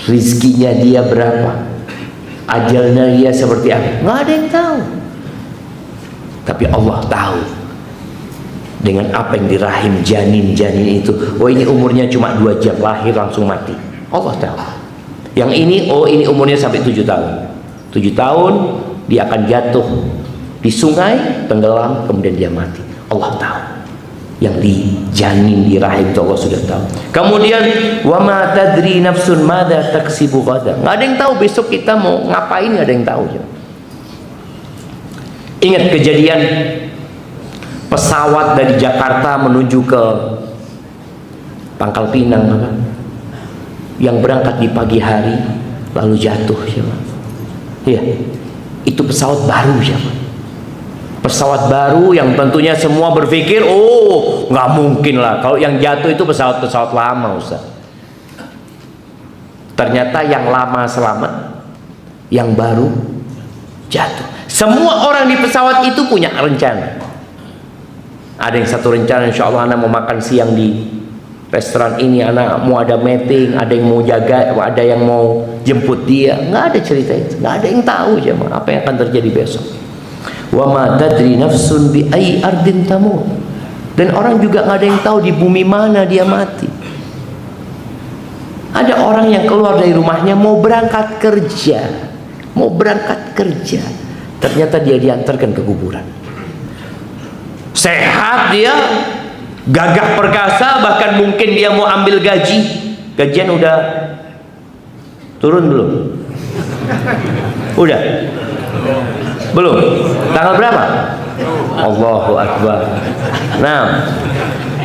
rizkinya dia berapa, ajalnya dia seperti apa? Nggak ada yang tahu. Tapi Allah tahu dengan apa yang di rahim janin itu. Oh, ini umurnya cuma 2 jam, lahir langsung mati. Allah tahu. Yang ini, oh ini umurnya sampai 7 tahun. 7 tahun dia akan jatuh di sungai, tenggelam, kemudian dia mati. Allah tahu. Yang di janin di rahim itu Allah sudah tahu. Kemudian wa ma tadri nafsun madza taksibu ghadan. Enggak ada yang tahu besok kita mau ngapain, enggak ada yang tahu. Ingat kejadian pesawat dari Jakarta menuju ke Pangkal Pinang apa? Yang berangkat di pagi hari lalu jatuh siapa? Iya. Itu pesawat baru siapa? Pesawat baru yang tentunya semua berpikir, oh nggak mungkin lah kalau yang jatuh itu pesawat-pesawat lama Ustaz. Ternyata yang lama selamat, yang baru jatuh. Semua orang di pesawat itu punya rencana. Ada yang satu rencana, insya Allah anak mau makan siang di restoran ini, anak mau ada meeting, ada yang mau jaga, ada yang mau jemput dia. Nggak ada cerita itu, nggak ada yang tahu jemaah apa yang akan terjadi besok. Wa ma tadri nafsun bi ayyi ardin tamut. Dan orang juga nggak ada yang tahu di bumi mana dia mati. Ada orang yang keluar dari rumahnya mau berangkat kerja, ternyata dia diantarkan ke kuburan. Sehat dia, gagah perkasa, bahkan mungkin dia mau ambil gajian udah turun belum? Udah? Belum? Tanggal berapa? Allahu Akbar. Nah,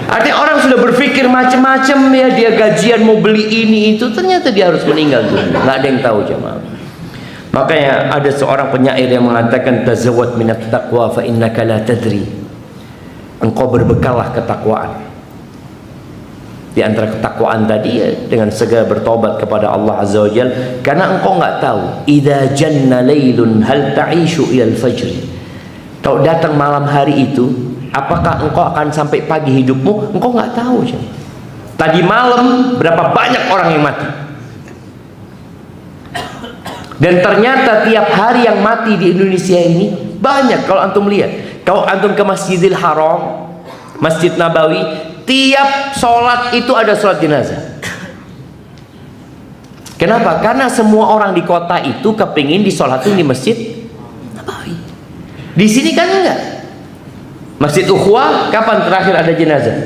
artinya orang sudah berpikir macam-macam ya, dia gajian mau beli ini itu, ternyata dia harus meninggal dunia. Nggak ada yang tahu jemaah. Makanya ada seorang penyair yang mengatakan tazawwad minat taqwa fa innaka la tadri. Engkau berbekallah ketakwaan. Di antara ketakwaan tadi ya, dengan segera bertobat kepada Allah Azza wa Jalla, karena engkau nggak tahu idza janna lailun hal ta'ishu ilal fajr. Kalau datang malam hari itu, apakah engkau akan sampai pagi hidupmu? Engkau nggak tahu. Tadi malam berapa banyak orang yang mati. Dan ternyata tiap hari yang mati di Indonesia ini banyak. Kalau antum lihat, kalau antum ke Masjidil Haram, Masjid Nabawi, tiap sholat itu ada sholat jenazah. Kenapa? Karena semua orang di kota itu kepingin disolatin di Masjid Nabawi. Di sini kan enggak. Masjid Ukhuwah kapan terakhir ada jenazah?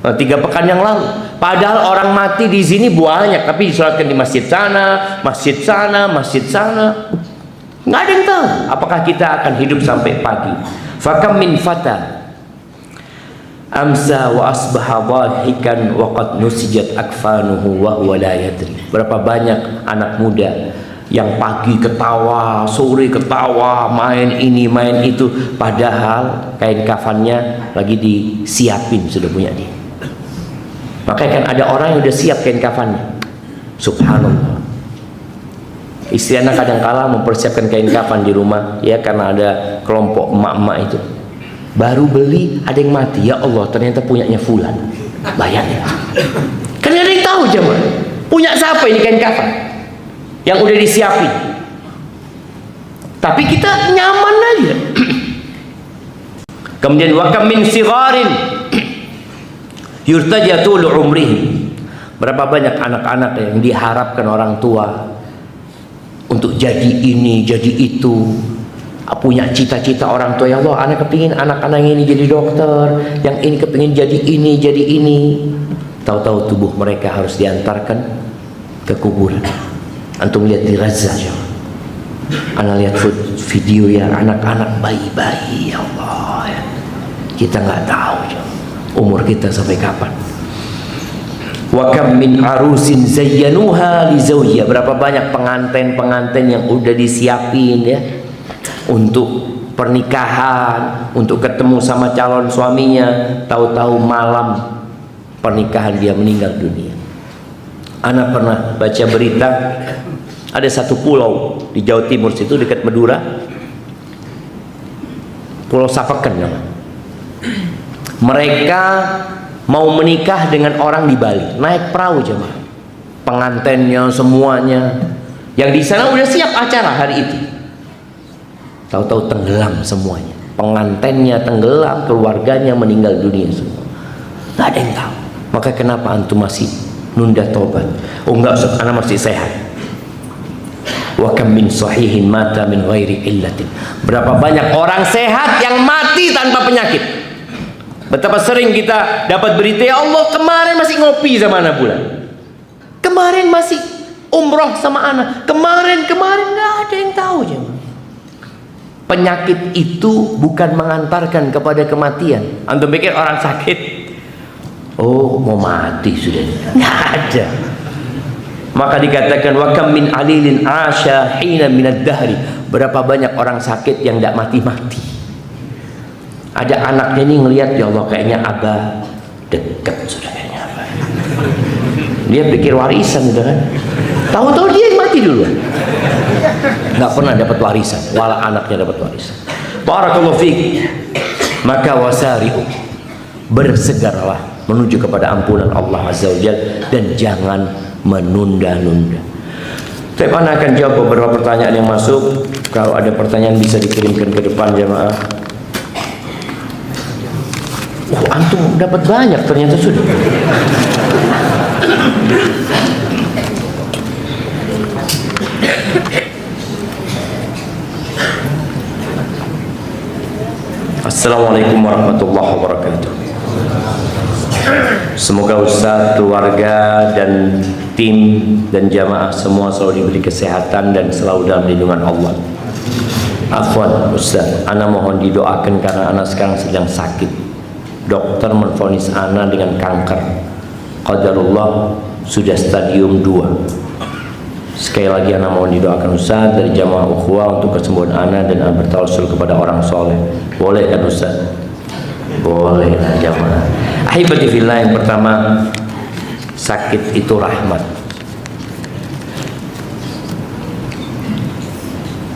3 pekan yang lalu. Padahal orang mati di sini banyak, tapi disolatkan di masjid sana, masjid sana, masjid sana. Nggak ada yang tahu apakah kita akan hidup sampai pagi. Fakam min fata amsa wa asbaha dhahikan wa qad nusijat akfanuhu wa huwa la yadri. Berapa banyak anak muda yang pagi ketawa, sore ketawa, main ini main itu, padahal kain kafannya lagi disiapin, sudah punya dia. Makanya kan ada orang yang udah siap kain kafannya. Subhanallah. Istri anak kadang-kala mempersiapkan kain kafan di rumah, ya, karena ada kelompok emak-emak itu. Baru beli ada yang mati, ya Allah ternyata punyanya fulan. Bayangin. Kan ada yang tahu jemaah. Punya siapa ini kain kafan yang udah disiapin? Tapi kita nyaman aja. Kemudian wa kam min sigharin yurtaja tul umrihim. Berapa banyak anak-anak yang diharapkan orang tua untuk jadi ini, jadi itu, punya cita-cita orang tua, ya Allah, anak kepingin anak-anak ini jadi dokter, yang ini kepingin jadi ini. Tahu-tahu tubuh mereka harus diantarkan ke kuburan. Antum lihat di Gaza, ya. Anak lihat video ya, anak-anak bayi-bayi, ya Allah, ya. Kita nggak tahu, ya, umur kita sampai kapan. Wa kam min arusin zayyanuha li zawjiha. Berapa banyak pengantin yang udah disiapin, ya, untuk pernikahan, untuk ketemu sama calon suaminya, tahu-tahu malam pernikahan dia meninggal dunia. Anak pernah baca berita, ada satu pulau di Jawa Timur situ dekat Madura, Pulau Sapekan namanya. Mereka mau menikah dengan orang di Bali, naik perahu jemaah, pengantennya semuanya, yang di sana udah siap acara hari itu. Tahu-tahu tenggelam semuanya, pengantennya tenggelam, keluarganya meninggal dunia semua. Nggak ada yang tahu. Maka kenapa antum masih nunda tobat? Oh enggak, anak masih sehat. Wa kam min sahihin mata min ghairi illatin. Berapa banyak orang sehat yang mati tanpa penyakit. Betapa sering kita dapat berita, ya Allah, kemarin masih ngopi sama anak bulan, kemarin masih umroh sama anak, kemarin nggak ada yang tahu, jemaah. Penyakit itu bukan mengantarkan kepada kematian. Antum pikir orang sakit, oh mau mati sudah, nggak ada. Maka dikatakan wa kam min alilin asya hina minad dahri. Berapa banyak orang sakit yang tidak mati-mati. Ada anaknya ini ngelihat, ya Allah, kayaknya abah dekat sudah, kayaknya abah. Dia pikir warisan sudah kan. Tahu-tahu dia yang mati dulu. Nggak pernah dapat warisan, walau anaknya dapat warisan. Barakallahu fiik. Maka wasari'u, bersegeralah menuju kepada ampunan Allah Azza wa Jalla dan jangan menunda-nunda. Saya akan jawab beberapa pertanyaan yang masuk. Kalau ada pertanyaan bisa dikirimkan ke depan, jemaah. Antum dapat banyak ternyata sudah. Assalamualaikum warahmatullahi wabarakatuh. Semoga Ustaz, keluarga, dan tim dan jamaah semua selalu diberi kesehatan dan selalu dalam lindungan Allah. Afwan Ustaz, ana mohon didoakan karena ana sekarang sedang sakit. Dokter menvonis ana dengan kanker. Qadarullah sudah stadium 2. Sekali lagi ana mohon didoakan Ustaz dari jamaah ukhuwah untuk kesembuhan ana dan ana bertawassul kepada orang soleh. Boleh kan Ustaz? Boleh lah jamaah. Ahibati fillah, yang pertama, sakit itu rahmat.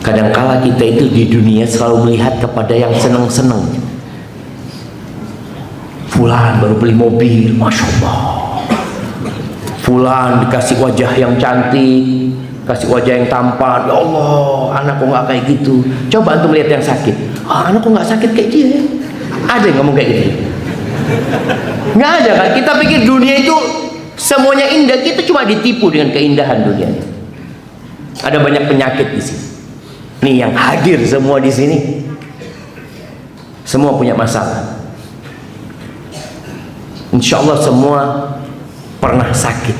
Kadangkala kita itu di dunia selalu melihat kepada yang senang-senang. Fulan baru beli mobil, Masya Allah. Fulan dikasih wajah yang cantik, kasih wajah yang tampan, ya Allah, anakku nggak kayak gitu. Coba antum lihat yang sakit, anakku nggak sakit kayak dia. Ada yang ngomong kayak gitu? Nggak ada kan? Kita pikir dunia itu semuanya indah, kita cuma ditipu dengan keindahan dunia. Ada banyak penyakit di sini. Nih yang hadir semua di sini, semua punya masalah. Insya Allah semua pernah sakit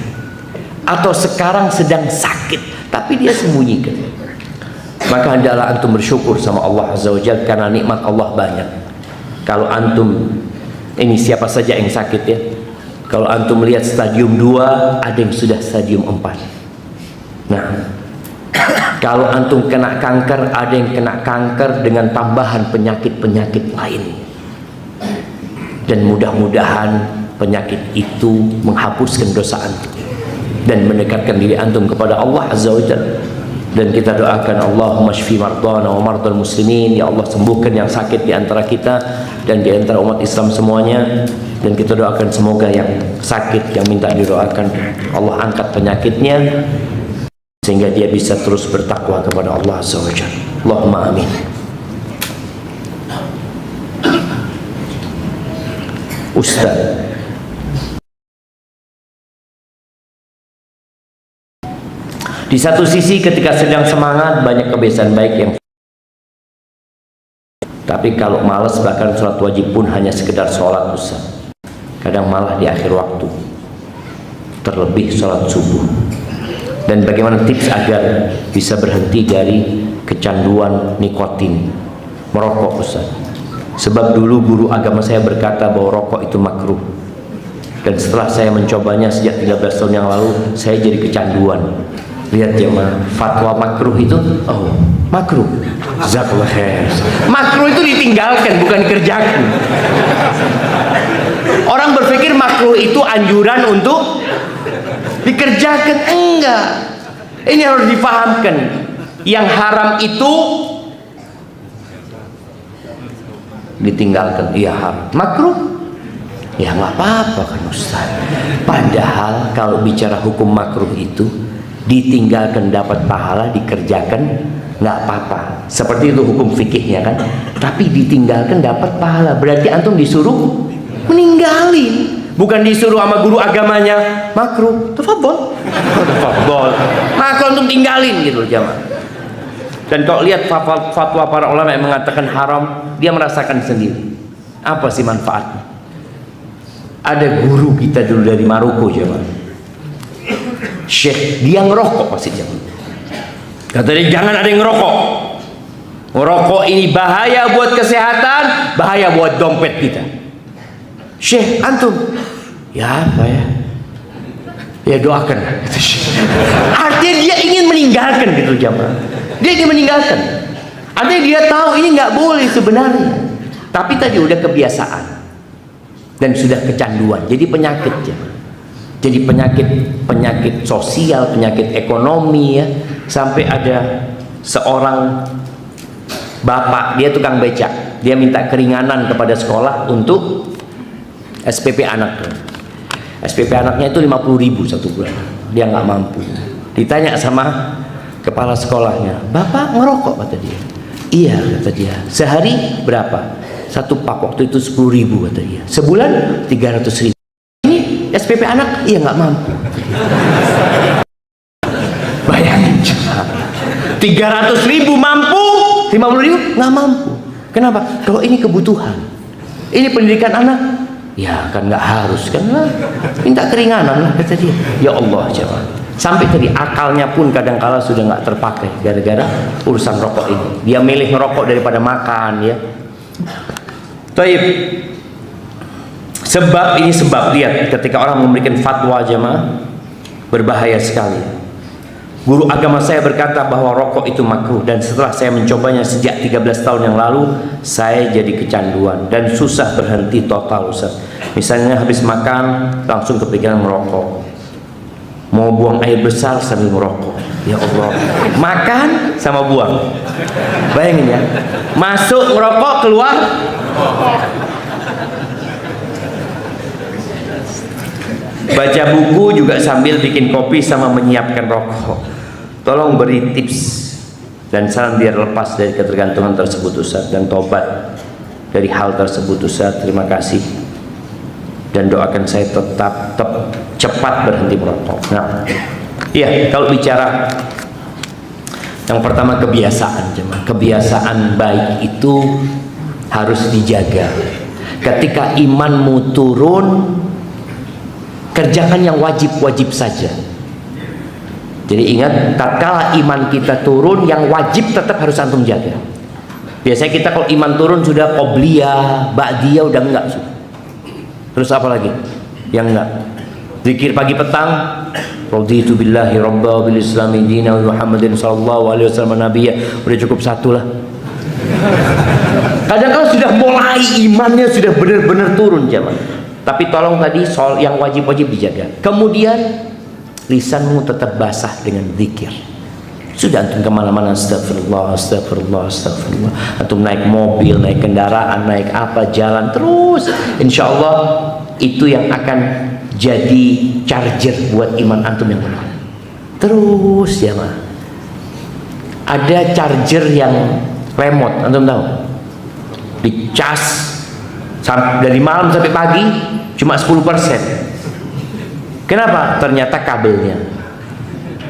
atau sekarang sedang sakit, tapi dia sembunyikan. Maka hendaklah antum bersyukur sama Allah Azza wa Jalla karena nikmat Allah banyak. Kalau antum, ini siapa saja yang sakit ya, kalau antum melihat stadium 2, ada yang sudah stadium 4. Nah, kalau antum kena kanker, ada yang kena kanker dengan tambahan penyakit-penyakit lain. Dan mudah-mudahan penyakit itu menghapuskan dosa antum dan mendekatkan diri antum kepada Allah Azza wa Jalla. Dan kita doakan, Allahumma shfi mardana wa mardal muslimin, ya Allah sembuhkan yang sakit di antara kita dan di antara umat Islam semuanya. Dan kita doakan semoga yang sakit, yang minta didoakan, Allah angkat penyakitnya sehingga dia bisa terus bertakwa kepada Allah Azza wa Jalla. Allahumma amin. Ustaz, di satu sisi ketika sedang semangat banyak kebiasaan baik yang Tapi kalau malas bahkan sholat wajib pun hanya sekedar sholat Ustaz. Kadang malah di akhir waktu, terlebih sholat subuh. Dan bagaimana tips agar bisa berhenti dari kecanduan nikotin, merokok Ustaz? Sebab dulu guru agama saya berkata bahwa rokok itu makruh. Dan setelah saya mencobanya sejak 13 tahun yang lalu, saya jadi kecanduan. Lihat jemaah, fatwa makruh itu, oh makruh, jazakallah khair. Makruh itu ditinggalkan, bukan dikerjakan. Orang berpikir makruh itu anjuran untuk dikerjakan. Enggak, ini harus dipahamkan. Yang haram itu ditinggalkan, iya haram. Makruh, ya nggak apa-apa kan Ustaz. Padahal kalau bicara hukum makruh itu, ditinggalkan dapat pahala, dikerjakan nggak apa-apa. Seperti itu hukum fikihnya kan. Tapi ditinggalkan dapat pahala, berarti antum disuruh meninggalin, bukan disuruh sama guru agamanya makruh. Tafadhol, tafadhol, makruh antum tinggalin gitu jamaah. Dan kalau lihat fatwa para ulama yang mengatakan haram, dia merasakan sendiri apa sih manfaatnya. Ada guru kita dulu dari Maroko jamaah, Syekh, dia ngerokok pasti jangan. Kata dia jangan ada yang ngerokok. Ngerokok ini bahaya buat kesehatan, bahaya buat dompet kita. Syekh, antum, ya apa ya? Ya doakan. Artinya dia ingin meninggalkan gitu jamaah. Dia ingin meninggalkan. Artinya dia tahu ini nggak boleh sebenarnya. Tapi tadi udah kebiasaan dan sudah kecanduan, jadi penyakit jamaah. Jadi penyakit sosial, penyakit ekonomi ya. Sampai ada seorang bapak, dia tukang becak, dia minta keringanan kepada sekolah untuk SPP anaknya. SPP anaknya itu 50.000 satu bulan, dia nggak mampu. Ditanya sama kepala sekolahnya, bapak ngerokok? Kata dia. Iya kata dia. Sehari berapa? Satu pak waktu itu 10.000 kata dia. Sebulan 300.000. SPP anak, iya nggak mampu. Bayangin, 300.000 mampu, 50.000 nggak mampu. Kenapa? Kalau ini kebutuhan, ini pendidikan anak, ya kan nggak harus kan lah. Minta keringanan lah kata dia. Ya Allah jemaah. Sampai tadi akalnya pun kadang-kala sudah nggak terpakai gara-gara urusan rokok ini. Dia milih ngerokok daripada makan ya. Taib. Sebab ini sebab, lihat ketika orang memberikan fatwa jemaah berbahaya sekali. Guru agama saya berkata bahwa rokok itu makruh, dan setelah saya mencobanya sejak 13 tahun yang lalu, saya jadi kecanduan dan susah berhenti total Ustaz. Misalnya habis makan langsung kepikiran merokok, mau buang air besar sambil merokok. Ya Allah, makan sama buang, bayangin ya, masuk ngerokok, keluar. Baca buku juga sambil bikin kopi sama menyiapkan rokok. Tolong beri tips dan saran biar lepas dari ketergantungan tersebut Ustaz, dan tobat dari hal tersebut Ustaz. Terima kasih, dan doakan saya tetap cepat berhenti merokok. Nah, iya, kalau bicara yang pertama kebiasaan jemaah, kebiasaan baik itu harus dijaga. Ketika imanmu turun, kerjakan yang wajib-wajib saja. Jadi ingat, tatkala iman kita turun, yang wajib tetap harus antum jaga. Biasanya kita kalau iman turun sudah qobliyah, ba'diyah udah enggak sudah. Terus apa lagi? Yang enggak. Zikir pagi petang, raditu billahi rabba bil islami dina wa Muhammadin sallallahu alaihi wasallam nabiyya. Udah cukup satu lah. Kadang-kadang sudah mulai imannya sudah benar-benar turun jemaah. Tapi tolong tadi soal yang wajib-wajib dijaga. Kemudian lisanmu tetap basah dengan zikir. Sudah antum kemana-mana astagfirullah, astagfirullah, astagfirullah. Antum naik mobil, naik kendaraan, naik apa, jalan terus. Insya Allah itu yang akan jadi charger buat iman antum yang benar. Terus ya mah. Ada charger yang remote, antum tahu? Dicas dari malam sampai pagi cuma 10%. Kenapa? Ternyata kabelnya,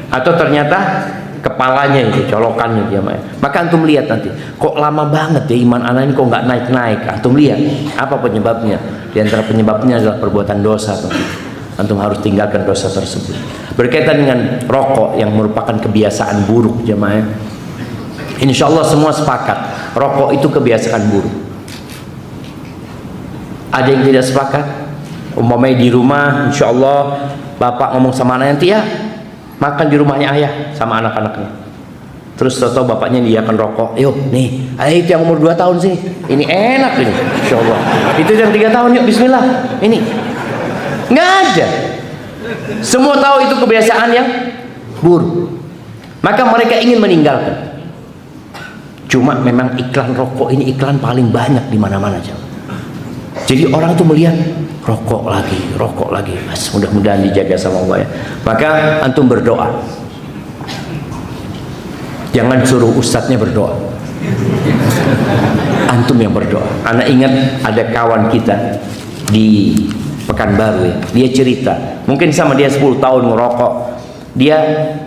atau ternyata kepalanya itu, colokannya dia main. Maka antum lihat nanti, kok lama banget ya iman anak ini kok nggak naik-naik. Antum lihat apa penyebabnya? Di antara penyebabnya adalah perbuatan dosa. Antum harus tinggalkan dosa tersebut. Berkaitan dengan rokok yang merupakan kebiasaan buruk jemaah, insya Allah semua sepakat rokok itu kebiasaan buruk. Ada yang tidak sepakat? Umpamanya di rumah, insya Allah bapak ngomong sama anak nanti ya makan di rumahnya ayah sama anak-anaknya. Terus tahu bapaknya dia akan rokok. Yuk nih, ayah itu yang umur 2 tahun sini. Ini enak ini, insya Allah. Itu yang 3 tahun, yuk bismillah. Ini nggak ada. Semua tahu itu kebiasaan yang buruk. Maka mereka ingin meninggalkan. Cuma memang iklan rokok ini iklan paling banyak di mana-mana jemaah. Jadi orang tuh melihat rokok lagi. Mas, mudah-mudahan dijaga sama Allah ya. Maka antum berdoa. Jangan suruh ustadznya berdoa. Antum yang berdoa. Anak ingat ada kawan kita di Pekanbaru ya. Dia cerita, mungkin sama dia 10 tahun ngerokok. Dia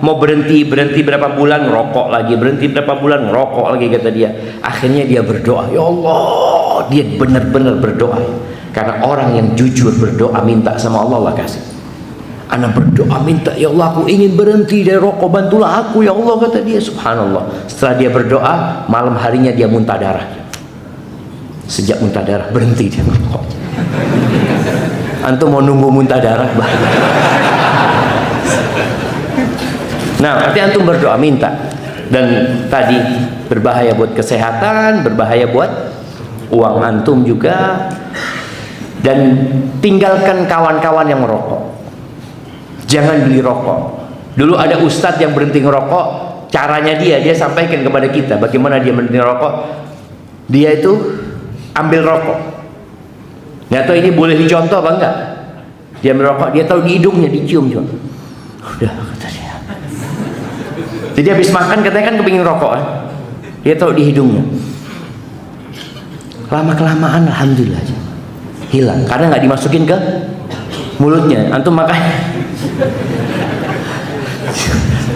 mau berhenti berapa bulan ngerokok lagi, berhenti berapa bulan ngerokok lagi kata dia. Akhirnya dia berdoa, ya Allah, dia benar-benar berdoa. Karena orang yang jujur berdoa minta sama Allah lah kasih. Anak berdoa minta, ya Allah aku ingin berhenti dari rokok, bantulah aku ya Allah kata dia. Subhanallah. Setelah dia berdoa, malam harinya dia muntah darah. Sejak muntah darah berhenti dia ngerokok. Antum mau nunggu muntah darah? Nah, nanti antum berdoa minta. Dan tadi berbahaya buat kesehatan, berbahaya buat uang antum juga. Dan tinggalkan kawan-kawan yang merokok. Jangan beli rokok. Dulu ada ustadz yang berhenti ngerokok. Caranya dia sampaikan kepada kita bagaimana dia berhenti ngerokok. Dia itu ambil rokok. Nggak tahu ini boleh dicontoh apa enggak. Dia merokok, dia tahu di hidungnya dicium cuma. Udah kata dia. Jadi habis makan katanya kan kepingin rokok kan. Dia tahu di hidungnya. Lama kelamaan alhamdulillah aja hilang karena nggak dimasukin ke mulutnya. Antum makan.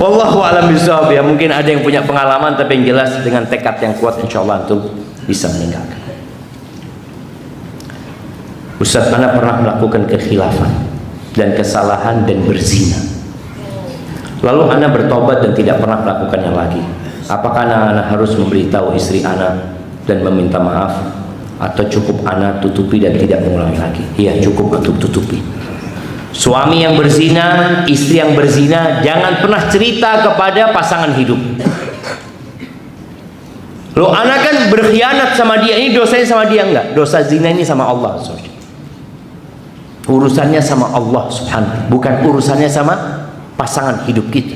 Wallahu a'lam bishawab ya. Mungkin ada yang punya pengalaman tapi yang jelas dengan tekad yang kuat insyaallah antum bisa meninggalkan. Ustaz, ana pernah melakukan kekhilafan dan kesalahan dan berzina. Lalu ana bertobat dan tidak pernah melakukannya lagi. Apakah ana harus memberitahu istri ana dan meminta maaf atau cukup ana tutupi dan tidak mengulangi lagi? Iya, cukup untuk tutupi. Suami yang berzina, istri yang berzina, jangan pernah cerita kepada pasangan hidup. Loh, ana kan berkhianat sama dia, ini dosanya sama dia enggak? Dosa zina ini sama Allah. Urusannya sama Allah subhanahu, bukan urusannya sama pasangan hidup kita.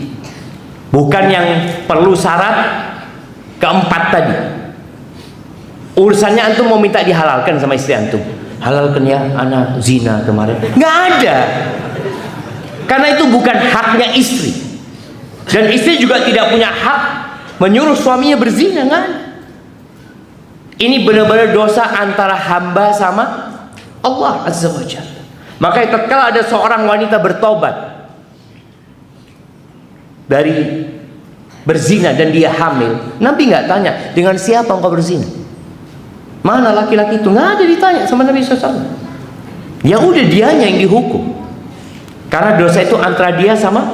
Bukan yang perlu syarat keempat tadi. Urusannya antum mau minta dihalalkan sama istri antum. Halalkan ya anak zina kemarin. Nggak ada. Karena itu bukan haknya istri. Dan istri juga tidak punya hak menyuruh suaminya berzina, nggak ada. Ini benar-benar dosa antara hamba sama Allah Azza wa Jalla. Maka tatkala ada seorang wanita bertobat dari berzina dan dia hamil, Nabi nggak tanya dengan siapa engkau berzina, mana laki-laki itu, nggak ada ditanya sama Nabi SAW. Ya udah dianya yang dihukum karena dosa itu antara dia sama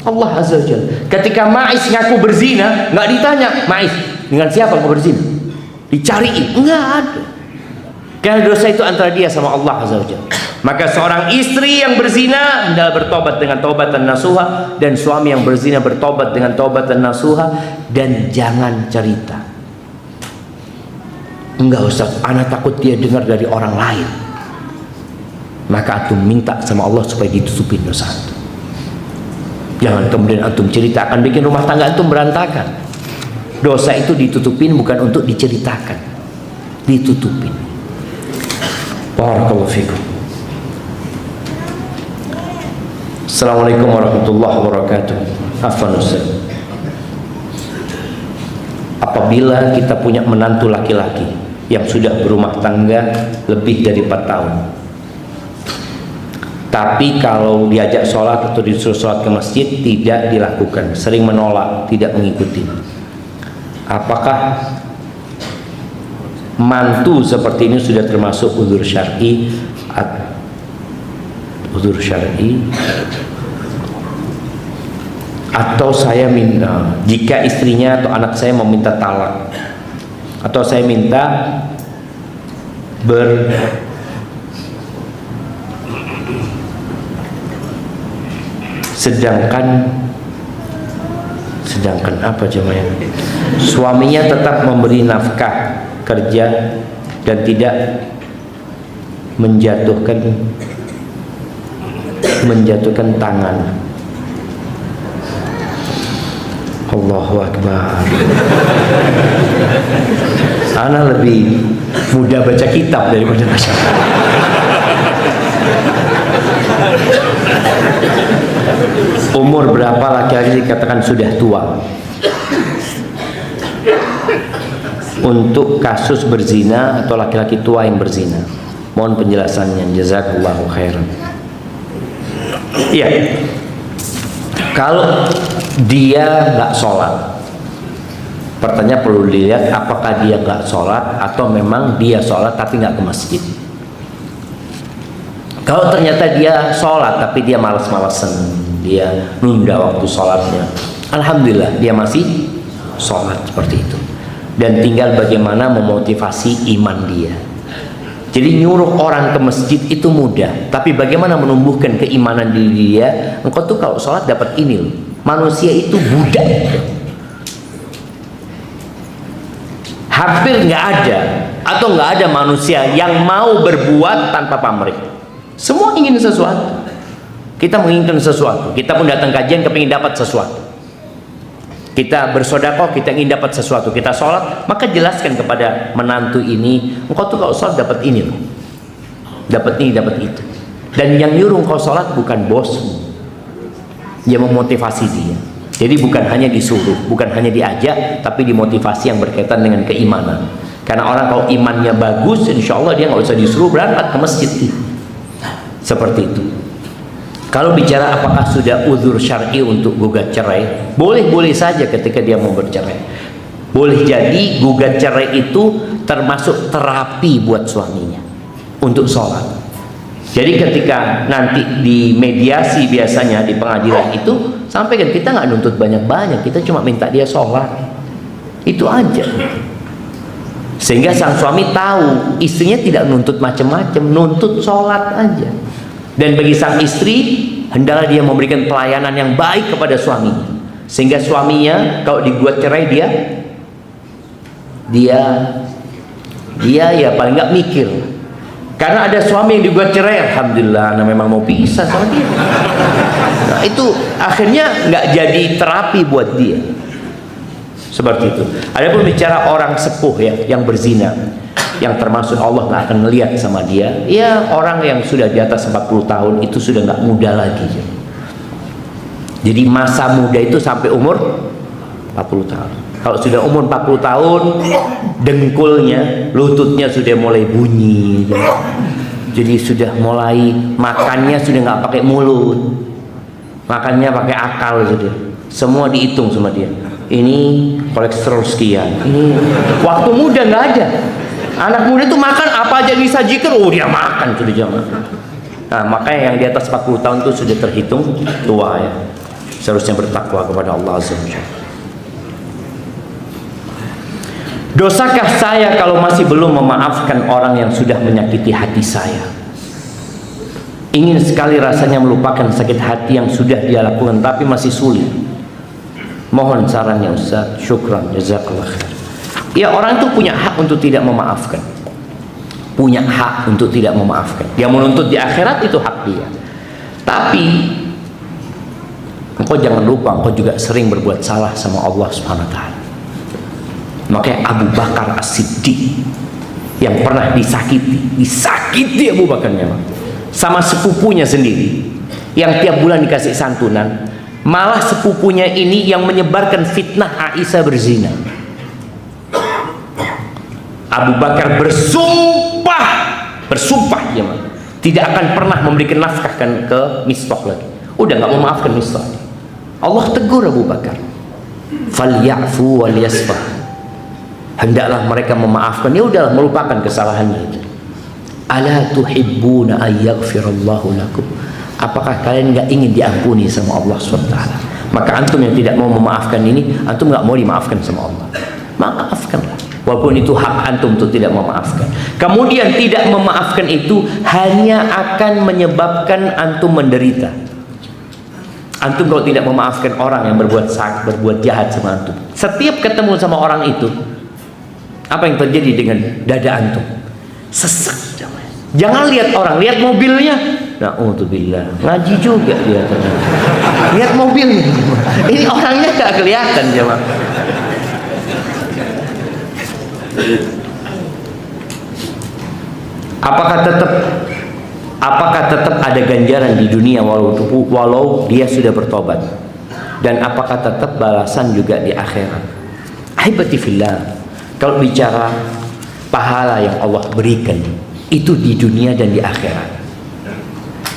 Allah Azza wa Jalla. Ketika Ma'is ngaku berzina, nggak ditanya Ma'is dengan siapa engkau berzina, dicariin, nggak ada. Karena dosa itu antara dia sama Allah Azza wa Jalla. Maka seorang istri yang berzina hendaklah bertobat dengan taubatan nasuha, dan suami yang berzina bertobat dengan taubatan nasuha, dan jangan cerita. Enggak Ustaz, anak takut dia dengar dari orang lain. Maka antum minta sama Allah supaya ditutupin dosa antum. Jangan kemudian antum cerita, akan bikin rumah tangga antum berantakan. Dosa itu ditutupin bukan untuk diceritakan, ditutupin. Barakallahu fikum. Assalamualaikum warahmatullahi wabarakatuh. Afwan Ustaz, apabila kita punya menantu laki-laki yang sudah berumah tangga lebih dari 4 tahun, Tapi kalau diajak sholat atau disuruh sholat ke masjid tidak dilakukan, sering menolak, tidak mengikuti. Apakah mantu seperti ini sudah termasuk udzur syar'i? Udzur syar'i atau saya minta, jika istrinya atau anak saya meminta talak, atau saya minta sedangkan apa jemaah? Suaminya tetap memberi nafkah kerja dan tidak menjatuhkan tangan. Allahu Akbar. Ana lebih mudah baca kitab daripada baca. Umur berapa laki-laki dikatakan sudah tua untuk kasus berzina atau laki-laki tua yang berzina? Mohon penjelasannya, jazakallahu khairan. Iya, kalau dia nggak sholat, pertanyaan perlu dilihat apakah dia nggak sholat atau memang dia sholat tapi nggak ke masjid. Kalau ternyata dia sholat tapi dia malas-malasan, dia nunda waktu sholatnya, alhamdulillah dia masih sholat seperti itu. Dan tinggal bagaimana memotivasi iman dia. Jadi nyuruh orang ke masjid itu mudah, tapi bagaimana menumbuhkan keimanan diri dia? Engkau tuh kalau sholat dapat ini loh. Manusia itu budak. Hampir nggak ada atau nggak ada manusia yang mau berbuat tanpa pamrih. Semua ingin sesuatu. Kita menginginkan sesuatu. Kita pun datang kajian kepingin dapat sesuatu. Kita bersedekah, kita ingin dapat sesuatu. Kita sholat, maka jelaskan kepada menantu ini, engkau tuh kalau sholat dapat ini loh, dapat ini, dapat itu. Dan yang nyuruh engkau sholat bukan bosmu, dia memotivasi dia. Jadi bukan hanya disuruh, bukan hanya diajak, tapi dimotivasi yang berkaitan dengan keimanan. Karena orang kalau imannya bagus, insya Allah dia nggak usah disuruh berangkat ke masjid. Seperti itu. Kalau bicara apakah sudah uzur syar'i untuk gugat cerai, boleh-boleh saja ketika dia mau bercerai. Boleh jadi gugat cerai itu termasuk terapi buat suaminya untuk sholat. Jadi ketika nanti di mediasi biasanya di pengadilan itu, sampaikan kita nggak nuntut banyak-banyak, kita cuma minta dia sholat. Itu aja. Sehingga sang suami tahu istrinya tidak nuntut macam-macam, nuntut sholat aja. Dan bagi sang istri, hendaklah dia memberikan pelayanan yang baik kepada suaminya. Sehingga suaminya kalau dibuat cerai dia ya paling nggak mikir. Karena ada suami yang dibuat cerai, alhamdulillah, nah memang mau pisah sama dia. Nah, itu akhirnya nggak jadi terapi buat dia. Seperti itu. Adapun bicara orang sepuh ya yang berzina, yang termasuk Allah nggak akan melihat sama dia, ya orang yang sudah di atas 40 tahun itu sudah nggak muda lagi. Jadi masa muda itu sampai umur 40 tahun. Kalau sudah umur 40 tahun, dengkulnya, lututnya sudah mulai bunyi. Jadi sudah mulai makannya sudah nggak pakai mulut, makannya pakai akal sudah. Semua dihitung sama dia. Ini kolesterol sekian. Ini waktu muda nggak ada. Anak muda itu makan apa aja disajikan, oh dia makan sudah jangan. Nah, makanya yang di atas 40 tahun itu sudah terhitung tua ya. Seharusnya bertakwa kepada Allah Azza wa Jalla. Dosakah saya kalau masih belum memaafkan orang yang sudah menyakiti hati saya? Ingin sekali rasanya melupakan sakit hati yang sudah dia lakukan tapi masih sulit. Mohon sarannya Ustaz. Syukran, jazakallah khair. Ya, orang itu punya hak untuk tidak memaafkan. Punya hak untuk tidak memaafkan. Dia menuntut di akhirat itu hak dia. Tapi engkau jangan lupa engkau juga sering berbuat salah sama Allah Subhanahu wa taala. Makanya Abu Bakar As-Siddiq yang pernah disakiti Abu Bakar memang sama sepupunya sendiri yang tiap bulan dikasih santunan, malah sepupunya ini yang menyebarkan fitnah Aisyah berzina. Abu Bakar bersumpah ya, tidak akan pernah memberikan nafkah kan ke Mistah lagi. Udah nggak mau maafkan Mistah. Allah tegur Abu Bakar, falyafu wal yasfah, hendaklah mereka memaafkan, ya udahlah, melupakan kesalahannya itu. Ala tuhibbuna ay yaghfirallahu lakum, apakah kalian nggak ingin diampuni sama Allah SWT? Maka antum yang tidak mau memaafkan ini, antum nggak mau dimaafkan sama Allah, maafkanlah, walaupun itu hak antum untuk tidak memaafkan. Kemudian tidak memaafkan itu hanya akan menyebabkan antum menderita. Antum kalau tidak memaafkan orang yang berbuat jahat sama antum, setiap ketemu sama orang itu, apa yang terjadi dengan dada antum? Sesak. Jangan lihat orang, lihat mobilnya. Na'udzubillah, ngaji juga dia ternyata. Lihat mobilnya, ini orangnya gak kelihatan jemaah. Apakah tetap ada ganjaran di dunia walau dia sudah bertobat, dan apakah tetap balasan juga di akhirat? Ahibati fillah, kalau bicara pahala yang Allah berikan itu di dunia dan di akhirat.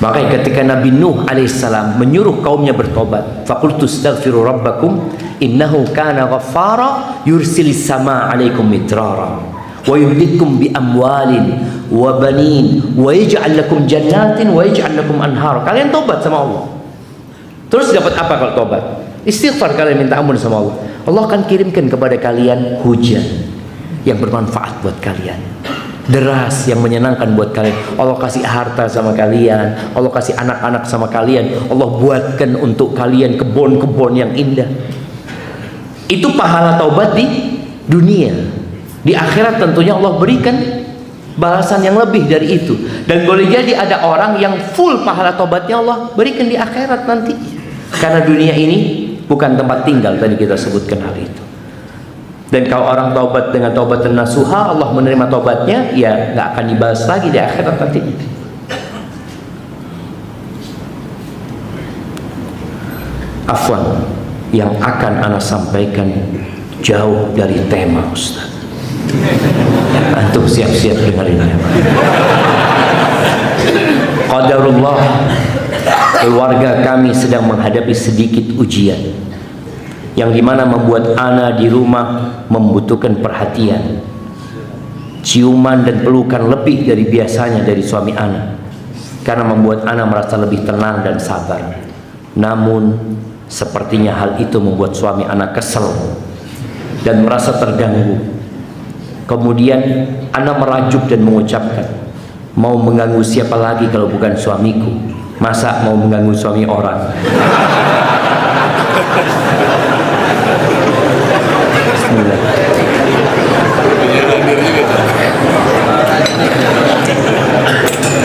Makanya ketika Nabi Nuh alaihissalam menyuruh kaumnya bertobat, faqultu astaghfiru rabbakum innahu kana ghaffara yursilis sama alaikum midrara wa yumditkum bi amwalin wa banin wa yaj'al lakum jannatin wa yaj'al lakum anhar. Kalian tobat sama Allah, terus dapat apa kalau tobat? Istighfar, kalian minta ampun sama Allah, Allah akan kirimkan kepada kalian hujan yang bermanfaat buat kalian, deras yang menyenangkan buat kalian. Allah kasih harta sama kalian, Allah kasih anak-anak sama kalian, Allah buatkan untuk kalian kebun-kebun yang indah. Itu pahala taubat di dunia. Di akhirat tentunya Allah berikan balasan yang lebih dari itu. Dan boleh jadi ada orang yang full pahala taubatnya Allah berikan di akhirat nanti, karena dunia ini bukan tempat tinggal, tadi kita sebutkan hal itu. Dan kalau orang taubat dengan taubat nasuha, Allah menerima taubatnya, ya nggak akan dibalas lagi di akhirat nanti. Afwan, yang akan ana sampaikan jauh dari tema, Ustaz. Antum siap-siap dengerin ya. Qadarullah, keluarga kami sedang menghadapi sedikit ujian yang dimana membuat ana di rumah membutuhkan perhatian, ciuman dan pelukan lebih dari biasanya dari suami ana, karena membuat ana merasa lebih tenang dan sabar. Namun sepertinya hal itu membuat suami ana kesel dan merasa terganggu. Kemudian ana merajuk dan mengucapkan, mau mengganggu siapa lagi kalau bukan suamiku? Masa mau mengganggu suami orang?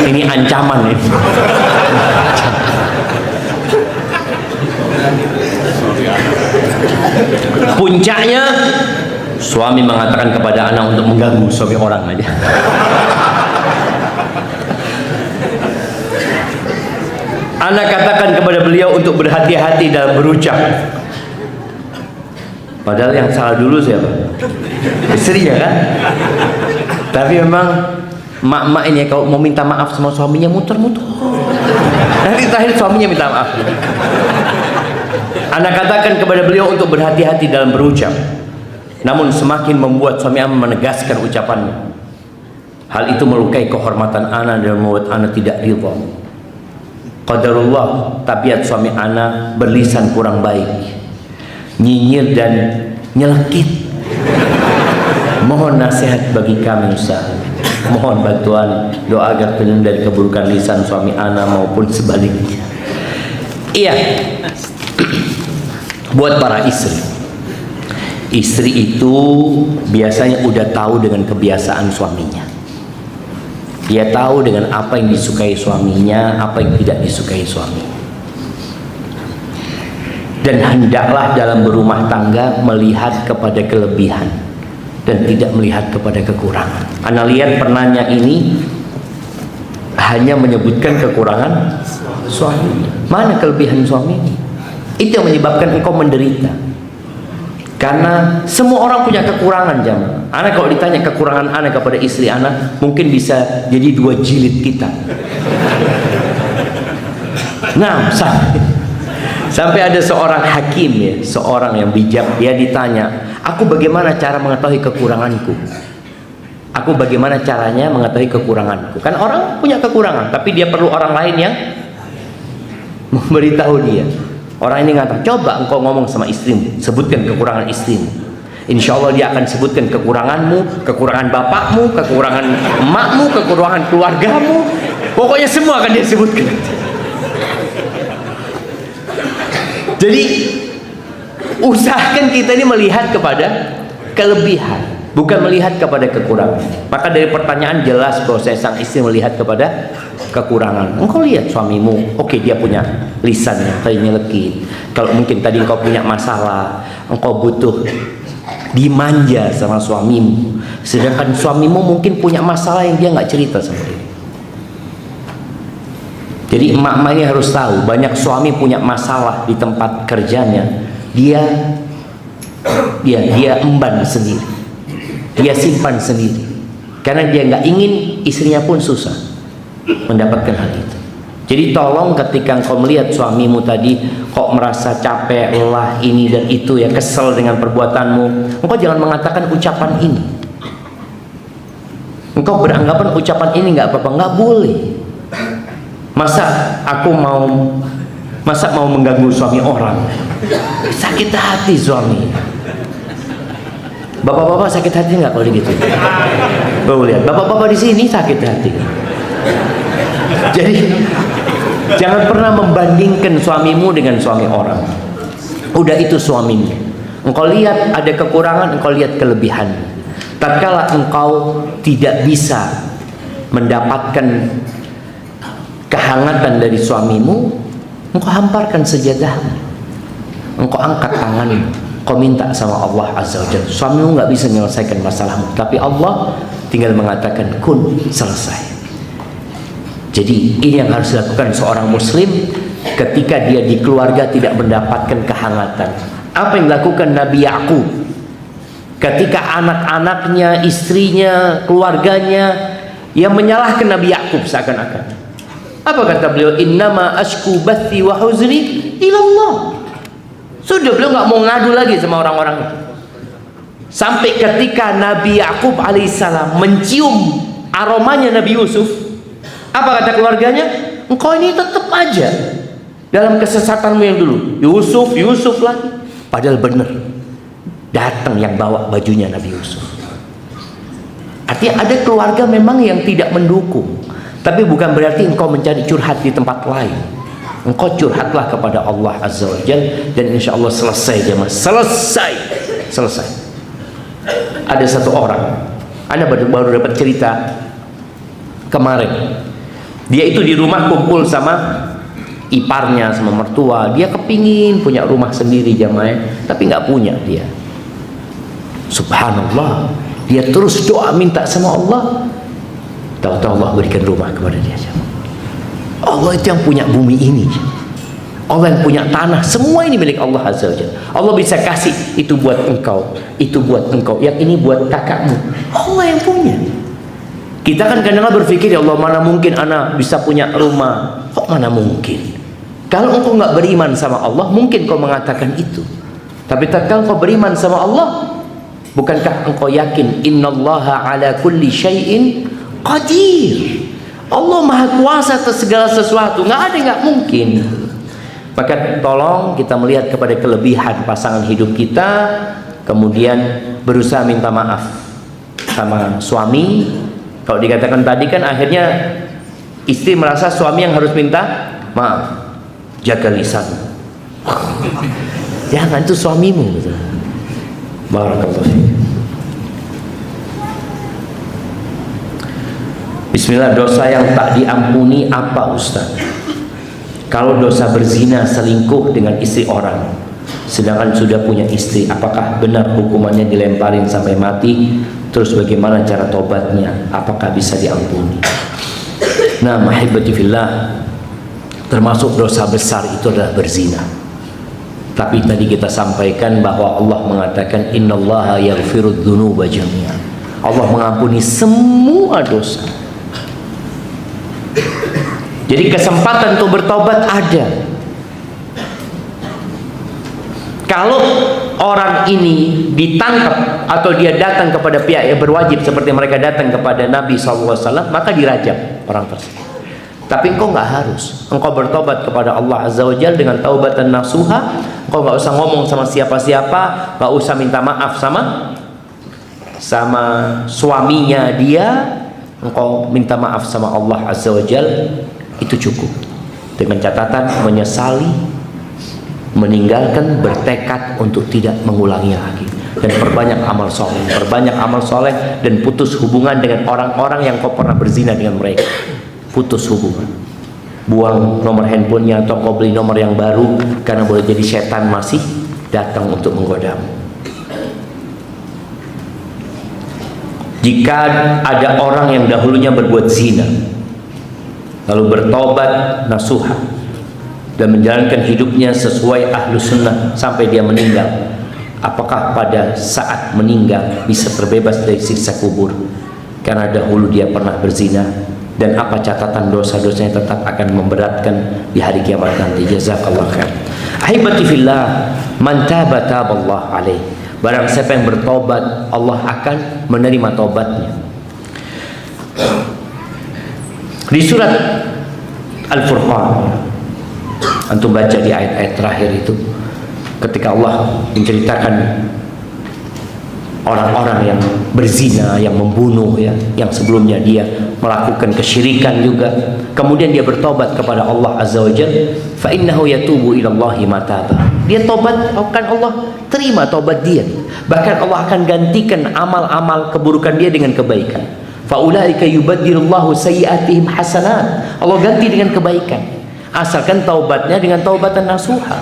Ini ancaman nih. Puncaknya suami mengatakan kepada anak untuk mengganggu suami orang aja. Anak katakan kepada beliau untuk berhati-hati dalam berucap. Padahal yang salah dulu siapa? Istrinya kan? Tapi memang mak-mak ini kalau mau minta maaf sama suaminya muter-muter. Nanti terakhir suaminya minta maaf. Anak katakan kepada beliau untuk berhati-hati dalam berucap. Namun semakin membuat suami ana menegaskan ucapannya. Hal itu melukai kehormatan ana dan membuat ana tidak ridha. Qadarullah, tabiat suami ana berlisan kurang baik, nyinyir dan nyelekit. Mohon nasihat bagi kami Ustaz. Mohon bantuan doa agar terhindar dari keburukan lisan suami ana maupun sebaliknya. Iya. Buat para istri, istri itu biasanya udah tahu dengan kebiasaan suaminya. Dia tahu dengan apa yang disukai suaminya, apa yang tidak disukai suaminya. Dan hendaklah dalam berumah tangga melihat kepada kelebihan dan tidak melihat kepada kekurangan. Ana lihat penanya ini hanya menyebutkan kekurangan suami. Mana kelebihan suami ini? Itu yang menyebabkan engkau menderita. Karena semua orang punya kekurangan jamaah. Ana kalau ditanya kekurangan ana kepada istri ana, mungkin bisa jadi 2 jilid kita. Nah, sampai ada seorang hakim ya, seorang yang bijak, dia ditanya, aku bagaimana cara mengetahui kekuranganku? Aku bagaimana caranya mengetahui kekuranganku? Kan orang punya kekurangan, tapi dia perlu orang lain yang memberitahu dia. Orang ini ngatakan, coba engkau ngomong sama istrimu, sebutkan kekurangan istrimu. Insya Allah dia akan sebutkan kekuranganmu, kekurangan bapakmu, kekurangan emakmu, kekurangan keluargamu. Pokoknya semua akan dia sebutkan. Jadi usahakan kita ini melihat kepada kelebihan, bukan melihat kepada kekurangan. Maka dari pertanyaan jelas bahwa sang istri melihat kepada kekurangan. Engkau lihat suamimu, oke, dia punya lisan yang tadi nyelekit. Kalau mungkin tadi engkau punya masalah, engkau butuh dimanja sama suamimu, sedangkan suamimu mungkin punya masalah yang dia nggak cerita sama dia. Jadi emak-emak ini harus tahu, banyak suami punya masalah di tempat kerjanya, dia emban sendiri, dia simpan sendiri, karena dia nggak ingin istrinya pun susah mendapatkan hal itu. Jadi tolong ketika engkau melihat suamimu tadi kok merasa capek, lelah, ini dan itu ya, kesel dengan perbuatanmu, engkau jangan mengatakan ucapan ini. Engkau beranggapan ucapan ini nggak apa-apa, nggak boleh. Masa mau mengganggu suami orang? Sakit hati suami. Bapak-bapak sakit hati nggak kalau gitu? Bapak lihat, bapak-bapak di sini sakit hati. Jadi jangan pernah membandingkan suamimu dengan suami orang. Udah itu suamimu. Engkau lihat ada kekurangan, engkau lihat kelebihan. Tatkala engkau tidak bisa mendapatkan kehangatan dari suamimu, engkau hamparkan sejadahmu, engkau angkat tanganmu, engkau minta sama Allah Azza wa Jalla. Suamimu nggak bisa menyelesaikan masalahmu, tapi Allah tinggal mengatakan kun, selesai. Jadi ini yang harus dilakukan seorang muslim ketika dia di keluarga tidak mendapatkan kehangatan. Apa yang dilakukan Nabi Yakub ketika anak-anaknya, istrinya, keluarganya yang menyalahkan Nabi Yakub seakan-akan? Apa kata beliau? Innama ashku bathi wa huzni ilallah. Sudah, beliau nggak mau ngadu lagi sama orang-orang itu. Sampai ketika Nabi Yakub alaihissalam mencium aromanya Nabi Yusuf, apa kata keluarganya? Engkau ini tetap aja dalam kesesatanmu yang dulu. Yusuf lagi. Padahal benar, datang yang bawa bajunya Nabi Yusuf. Artinya ada keluarga memang yang tidak mendukung, tapi bukan berarti engkau mencari curhat di tempat lain. Engkau curhatlah kepada Allah Azza wa Jalla, dan insya Allah selesai jemaah. Selesai. Ada satu orang, Anda baru dapat cerita kemarin. Dia itu di rumah kumpul sama iparnya, sama mertua. Dia kepingin punya rumah sendiri jemaah, tapi nggak punya dia. Subhanallah, dia terus doa minta sama Allah. Tahu-tahu Allah berikan rumah kepada dia. Allah itu yang punya bumi ini, Allah yang punya tanah, semua ini milik Allah Azza wa Jalla. Allah bisa kasih itu buat engkau, itu buat engkau, yang ini buat kakakmu. Allah yang punya. Kita kan kadang-kadang berpikir, ya Allah, mana mungkin anak bisa punya rumah. Kok mana mungkin? Kalau engkau nggak beriman sama Allah, mungkin kau mengatakan itu. Tapi tatkala kau beriman sama Allah, bukankah engkau yakin innallaha ala kulli syai'in qadir? Allah maha kuasa atas segala sesuatu, nggak ada yang nggak mungkin. Maka tolong kita melihat kepada kelebihan pasangan hidup kita, kemudian berusaha minta maaf sama suami. Kalau dikatakan tadi kan akhirnya istri merasa suami yang harus minta maaf. Jaga lisan. Jangan, itu suamimu gitu. Barakallahu fiik. Bismillah, dosa yang tak diampuni apa Ustaz? Kalau dosa berzina, selingkuh dengan istri orang, sedangkan sudah punya istri, apakah benar hukumannya dilemparin sampai mati? Terus bagaimana cara tobatnya? Apakah bisa diampuni? Nah, mahibati fillah, termasuk dosa besar itu adalah berzina. Tapi tadi kita sampaikan bahwa Allah mengatakan innallaha yaghfirudz dzunuba jami'an. Allah mengampuni semua dosa. Jadi kesempatan untuk bertobat ada. Kalau orang ini ditangkap atau dia datang kepada pihak yang berwajib seperti mereka datang kepada Nabi SAW, maka dirajam orang tersebut. Tapi engkau nggak harus. Engkau bertobat kepada Allah Azza wa Jalla dengan taubatan nasuha. Engkau nggak usah ngomong sama siapa-siapa, nggak usah minta maaf sama suaminya dia. Engkau minta maaf sama Allah Azza wa Jalla, itu cukup. Dengan catatan menyesali, meninggalkan, bertekad untuk tidak mengulangi lagi, dan perbanyak amal soleh, dan putus hubungan dengan orang-orang yang kau pernah berzina dengan mereka. Putus hubungan, buang nomor handphonenya, atau kau beli nomor yang baru, karena boleh jadi setan masih datang untuk menggodamu. Jika ada orang yang dahulunya berbuat zina lalu bertobat nasuha dan menjalankan hidupnya sesuai ahlu sunnah sampai dia meninggal, apakah pada saat meninggal bisa terbebas dari siksa kubur karena dahulu dia pernah berzina? Dan apa catatan dosa-dosanya tetap akan memberatkan di hari kiamat nanti? Jazakallah khair. Ahibati fillah, man taba taballah alaih. Barang siapa yang bertobat, Allah akan menerima tobatnya. Di surat Al-Furqan, antum baca di ayat-ayat terakhir itu, ketika Allah menceritakan orang-orang yang berzina, yang membunuh, ya, yang sebelumnya dia melakukan kesyirikan juga, kemudian dia bertobat kepada Allah Azza wa Jalla, fa innahu yatubu ila Allahi mataba. Dia tobat, akan Allah terima tobat dia. Bahkan Allah akan gantikan amal-amal keburukan dia dengan kebaikan. Fa ulaika yubaddilullahu sayyi'atihim hasanat. Allah ganti dengan kebaikan, asalkan taubatnya dengan taubatan nasuha.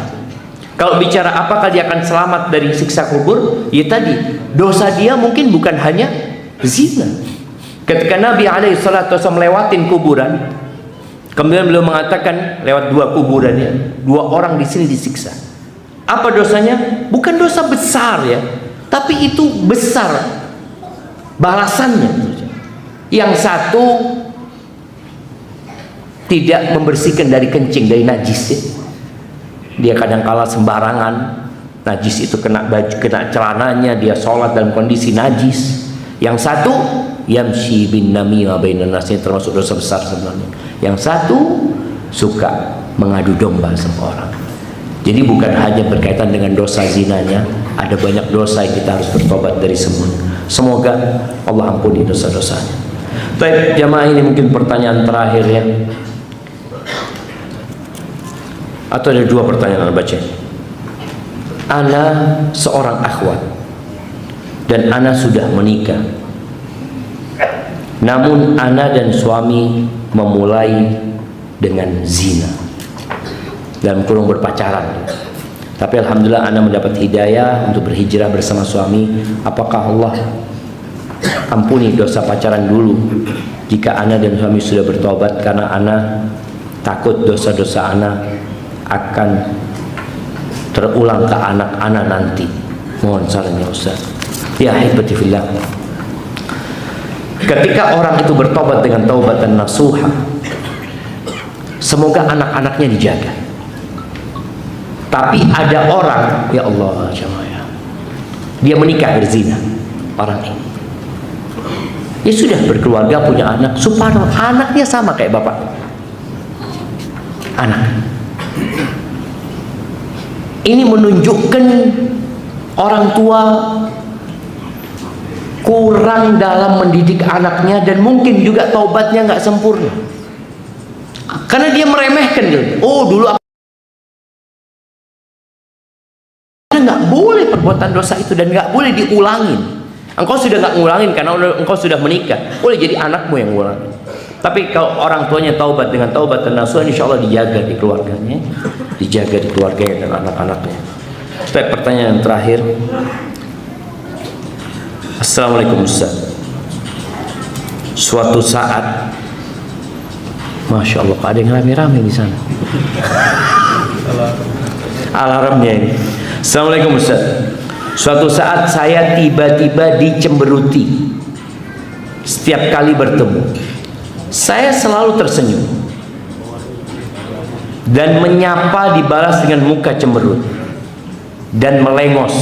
Kalau bicara apakah dia akan selamat dari siksa kubur, ya tadi, dosa dia mungkin bukan hanya zina. Ketika Nabi SAW melewatin kuburan, kemudian beliau mengatakan lewat dua kuburannya, dua orang di sini disiksa. Apa dosanya? Bukan dosa besar ya, tapi itu besar balasannya. Yang satu tidak membersihkan dari kencing, dari najis ya. Dia kadang-kala sembarangan, najis itu kena baju, kena celananya, dia sholat dalam kondisi najis. Yang satu yamshi bin namimah bainan nas, termasuk dosa besar sebenarnya. Yang satu suka mengadu domba sama orang. Jadi bukan hanya berkaitan dengan dosa zinanya, ada banyak dosa yang kita harus bertobat dari semua. Semoga Allah ampuni dosa-dosanya. Baik, jamaah, ini mungkin pertanyaan terakhir ya. Atau ada dua pertanyaan baca. Ana seorang akhwat dan ana sudah menikah. Namun ana dan suami memulai dengan zina, dalam kurung berpacaran. Tapi alhamdulillah ana mendapat hidayah untuk berhijrah bersama suami. Apakah Allah ampuni dosa pacaran dulu jika ana dan suami sudah bertobat? Karena ana takut dosa-dosa ana akan terulang ke anak-anak nanti. Mohon sarannya Ustaz. Ya hibati fillah, ketika orang itu bertobat dengan taubatan nasuha, semoga anak-anaknya dijaga. Tapi ada orang, ya Allah jamaah, dia menikah berzina. Orang ini dia sudah berkeluarga, punya anak, subhanallah, anaknya sama kayak bapak. Anak ini menunjukkan orang tua kurang dalam mendidik anaknya, dan mungkin juga taubatnya nggak sempurna karena dia meremehkan dulu. Oh, dulu nggak boleh perbuatan dosa itu dan nggak boleh diulangin. Engkau sudah nggak ngulangin karena engkau sudah menikah, boleh jadi anakmu yang ngulangin. Tapi kalau orang tuanya taubat dengan taubat dan nasuha, insya Allah dijaga di keluarganya, dijaga di keluarganya dan anak-anaknya. Baik, pertanyaan terakhir. Assalamualaikum Ustaz. Suatu saat, masya Allah, ada yang rame-rame di sana. Alarmnya ini. Assalamualaikum Ustaz. Suatu saat saya tiba-tiba dicemberuti. Setiap kali bertemu, saya selalu tersenyum. dan menyapa dibalas dengan muka cemberut dan melengos,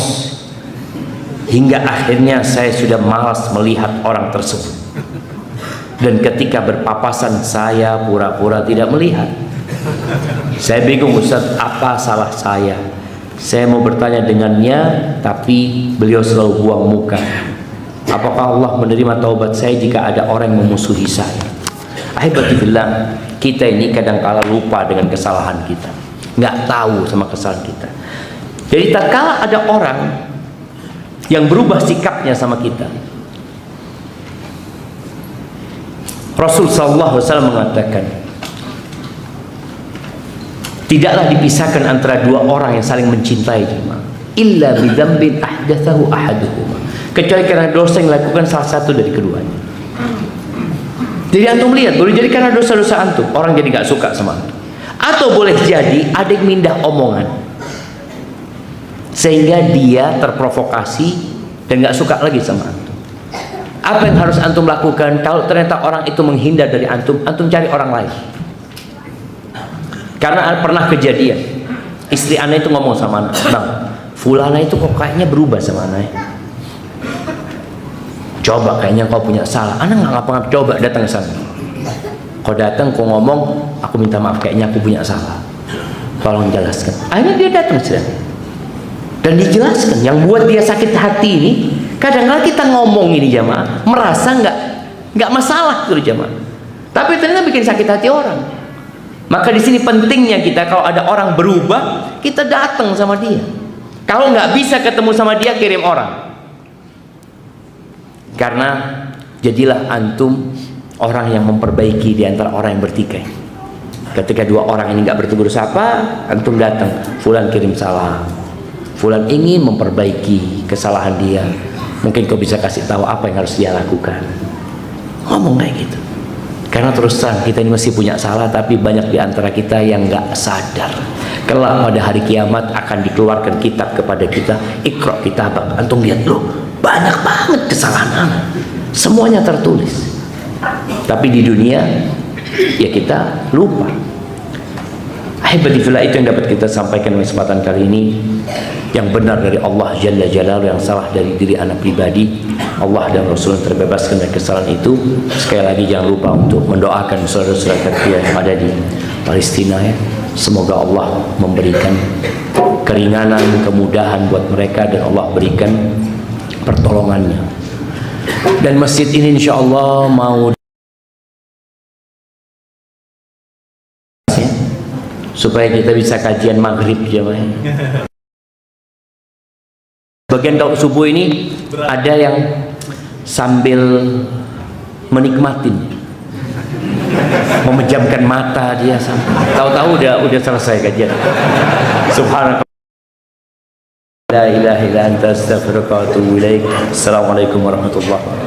hingga akhirnya saya sudah malas melihat orang tersebut. Dan ketika berpapasan saya pura-pura tidak melihat. Saya bingung, Ustaz, apa salah saya? Saya mau bertanya dengannya, tapi beliau selalu buang muka. Apakah Allah menerima taubat saya jika ada orang yang memusuhi saya? Ahibati billah, kita ini kadang-kala lupa dengan kesalahan kita, nggak tahu sama kesalahan kita. Jadi tak kala ada orang yang berubah sikapnya sama kita, Rasul sallallahu alaihi wasallam mengatakan, tidaklah dipisahkan antara dua orang yang saling mencintai, illa bidzambin ahdatsahu ahaduhuma, kecuali karena dosa yang dilakukan salah satu dari keduanya. Jadi antum lihat, boleh jadi karena dosa-dosa antum orang jadi gak suka sama antum, atau boleh jadi ada yang mindah omongan sehingga dia terprovokasi dan gak suka lagi sama antum. Apa yang harus antum lakukan? Kalau ternyata orang itu menghindar dari antum, antum cari orang lain. Karena pernah kejadian, istri ana itu ngomong sama anak, bang, fulana itu kok kayaknya berubah sama anak. Coba, kayaknya kau punya salah. Anak nggak ngapa-ngapa, coba datang ke sana. Kau datang, kau ngomong, aku minta maaf, kayaknya aku punya salah. Tolong jelaskan. Akhirnya dia datang sudah, dan dijelaskan. Yang buat dia sakit hati ini, kadang-kadang kita ngomong ini jamaah, merasa nggak masalah tuh jamaah, tapi ternyata bikin sakit hati orang. Maka di sini pentingnya kita, kalau ada orang berubah, kita datang sama dia. Kalau nggak bisa ketemu sama dia, kirim orang. Karena jadilah antum orang yang memperbaiki di antara orang yang bertikai. Ketika dua orang ini nggak bertegur sapa, antum datang, fulan kirim salam, fulan ingin memperbaiki kesalahan dia, mungkin kau bisa kasih tahu apa yang harus dia lakukan. Ngomong kayak gitu. Karena terus terang kita ini masih punya salah, tapi banyak di antara kita yang nggak sadar. Kelak pada hari kiamat akan dikeluarkan kitab kepada kita, Iqra kitabak. Antum lihat loh, banyak banget kesalahan anak, semuanya tertulis. Tapi di dunia ya kita lupa. Ahibadillah, itu yang dapat kita sampaikan di kesempatan kali ini. Yang benar dari Allah Jalla Jalaluhu, yang salah dari diri anak pribadi. Allah dan Rasul terbebaskan dari kesalahan itu. Sekali lagi jangan lupa untuk mendoakan saudara-saudara kita yang ada di Palestina ya. Semoga Allah memberikan keringanan, kemudahan buat mereka, dan Allah berikan pertolongannya. Dan masjid ini insya Allah mau supaya kita bisa kajian maghrib jemaah. Bagian kalau subuh ini ada yang sambil menikmatin, memejamkan mata dia, tahu-tahu udah selesai kajian. Subhanallah. La ilaha illa anta astaghfiruka wa atubu ilaik. Assalamualaikum warahmatullahi wabarakatuh.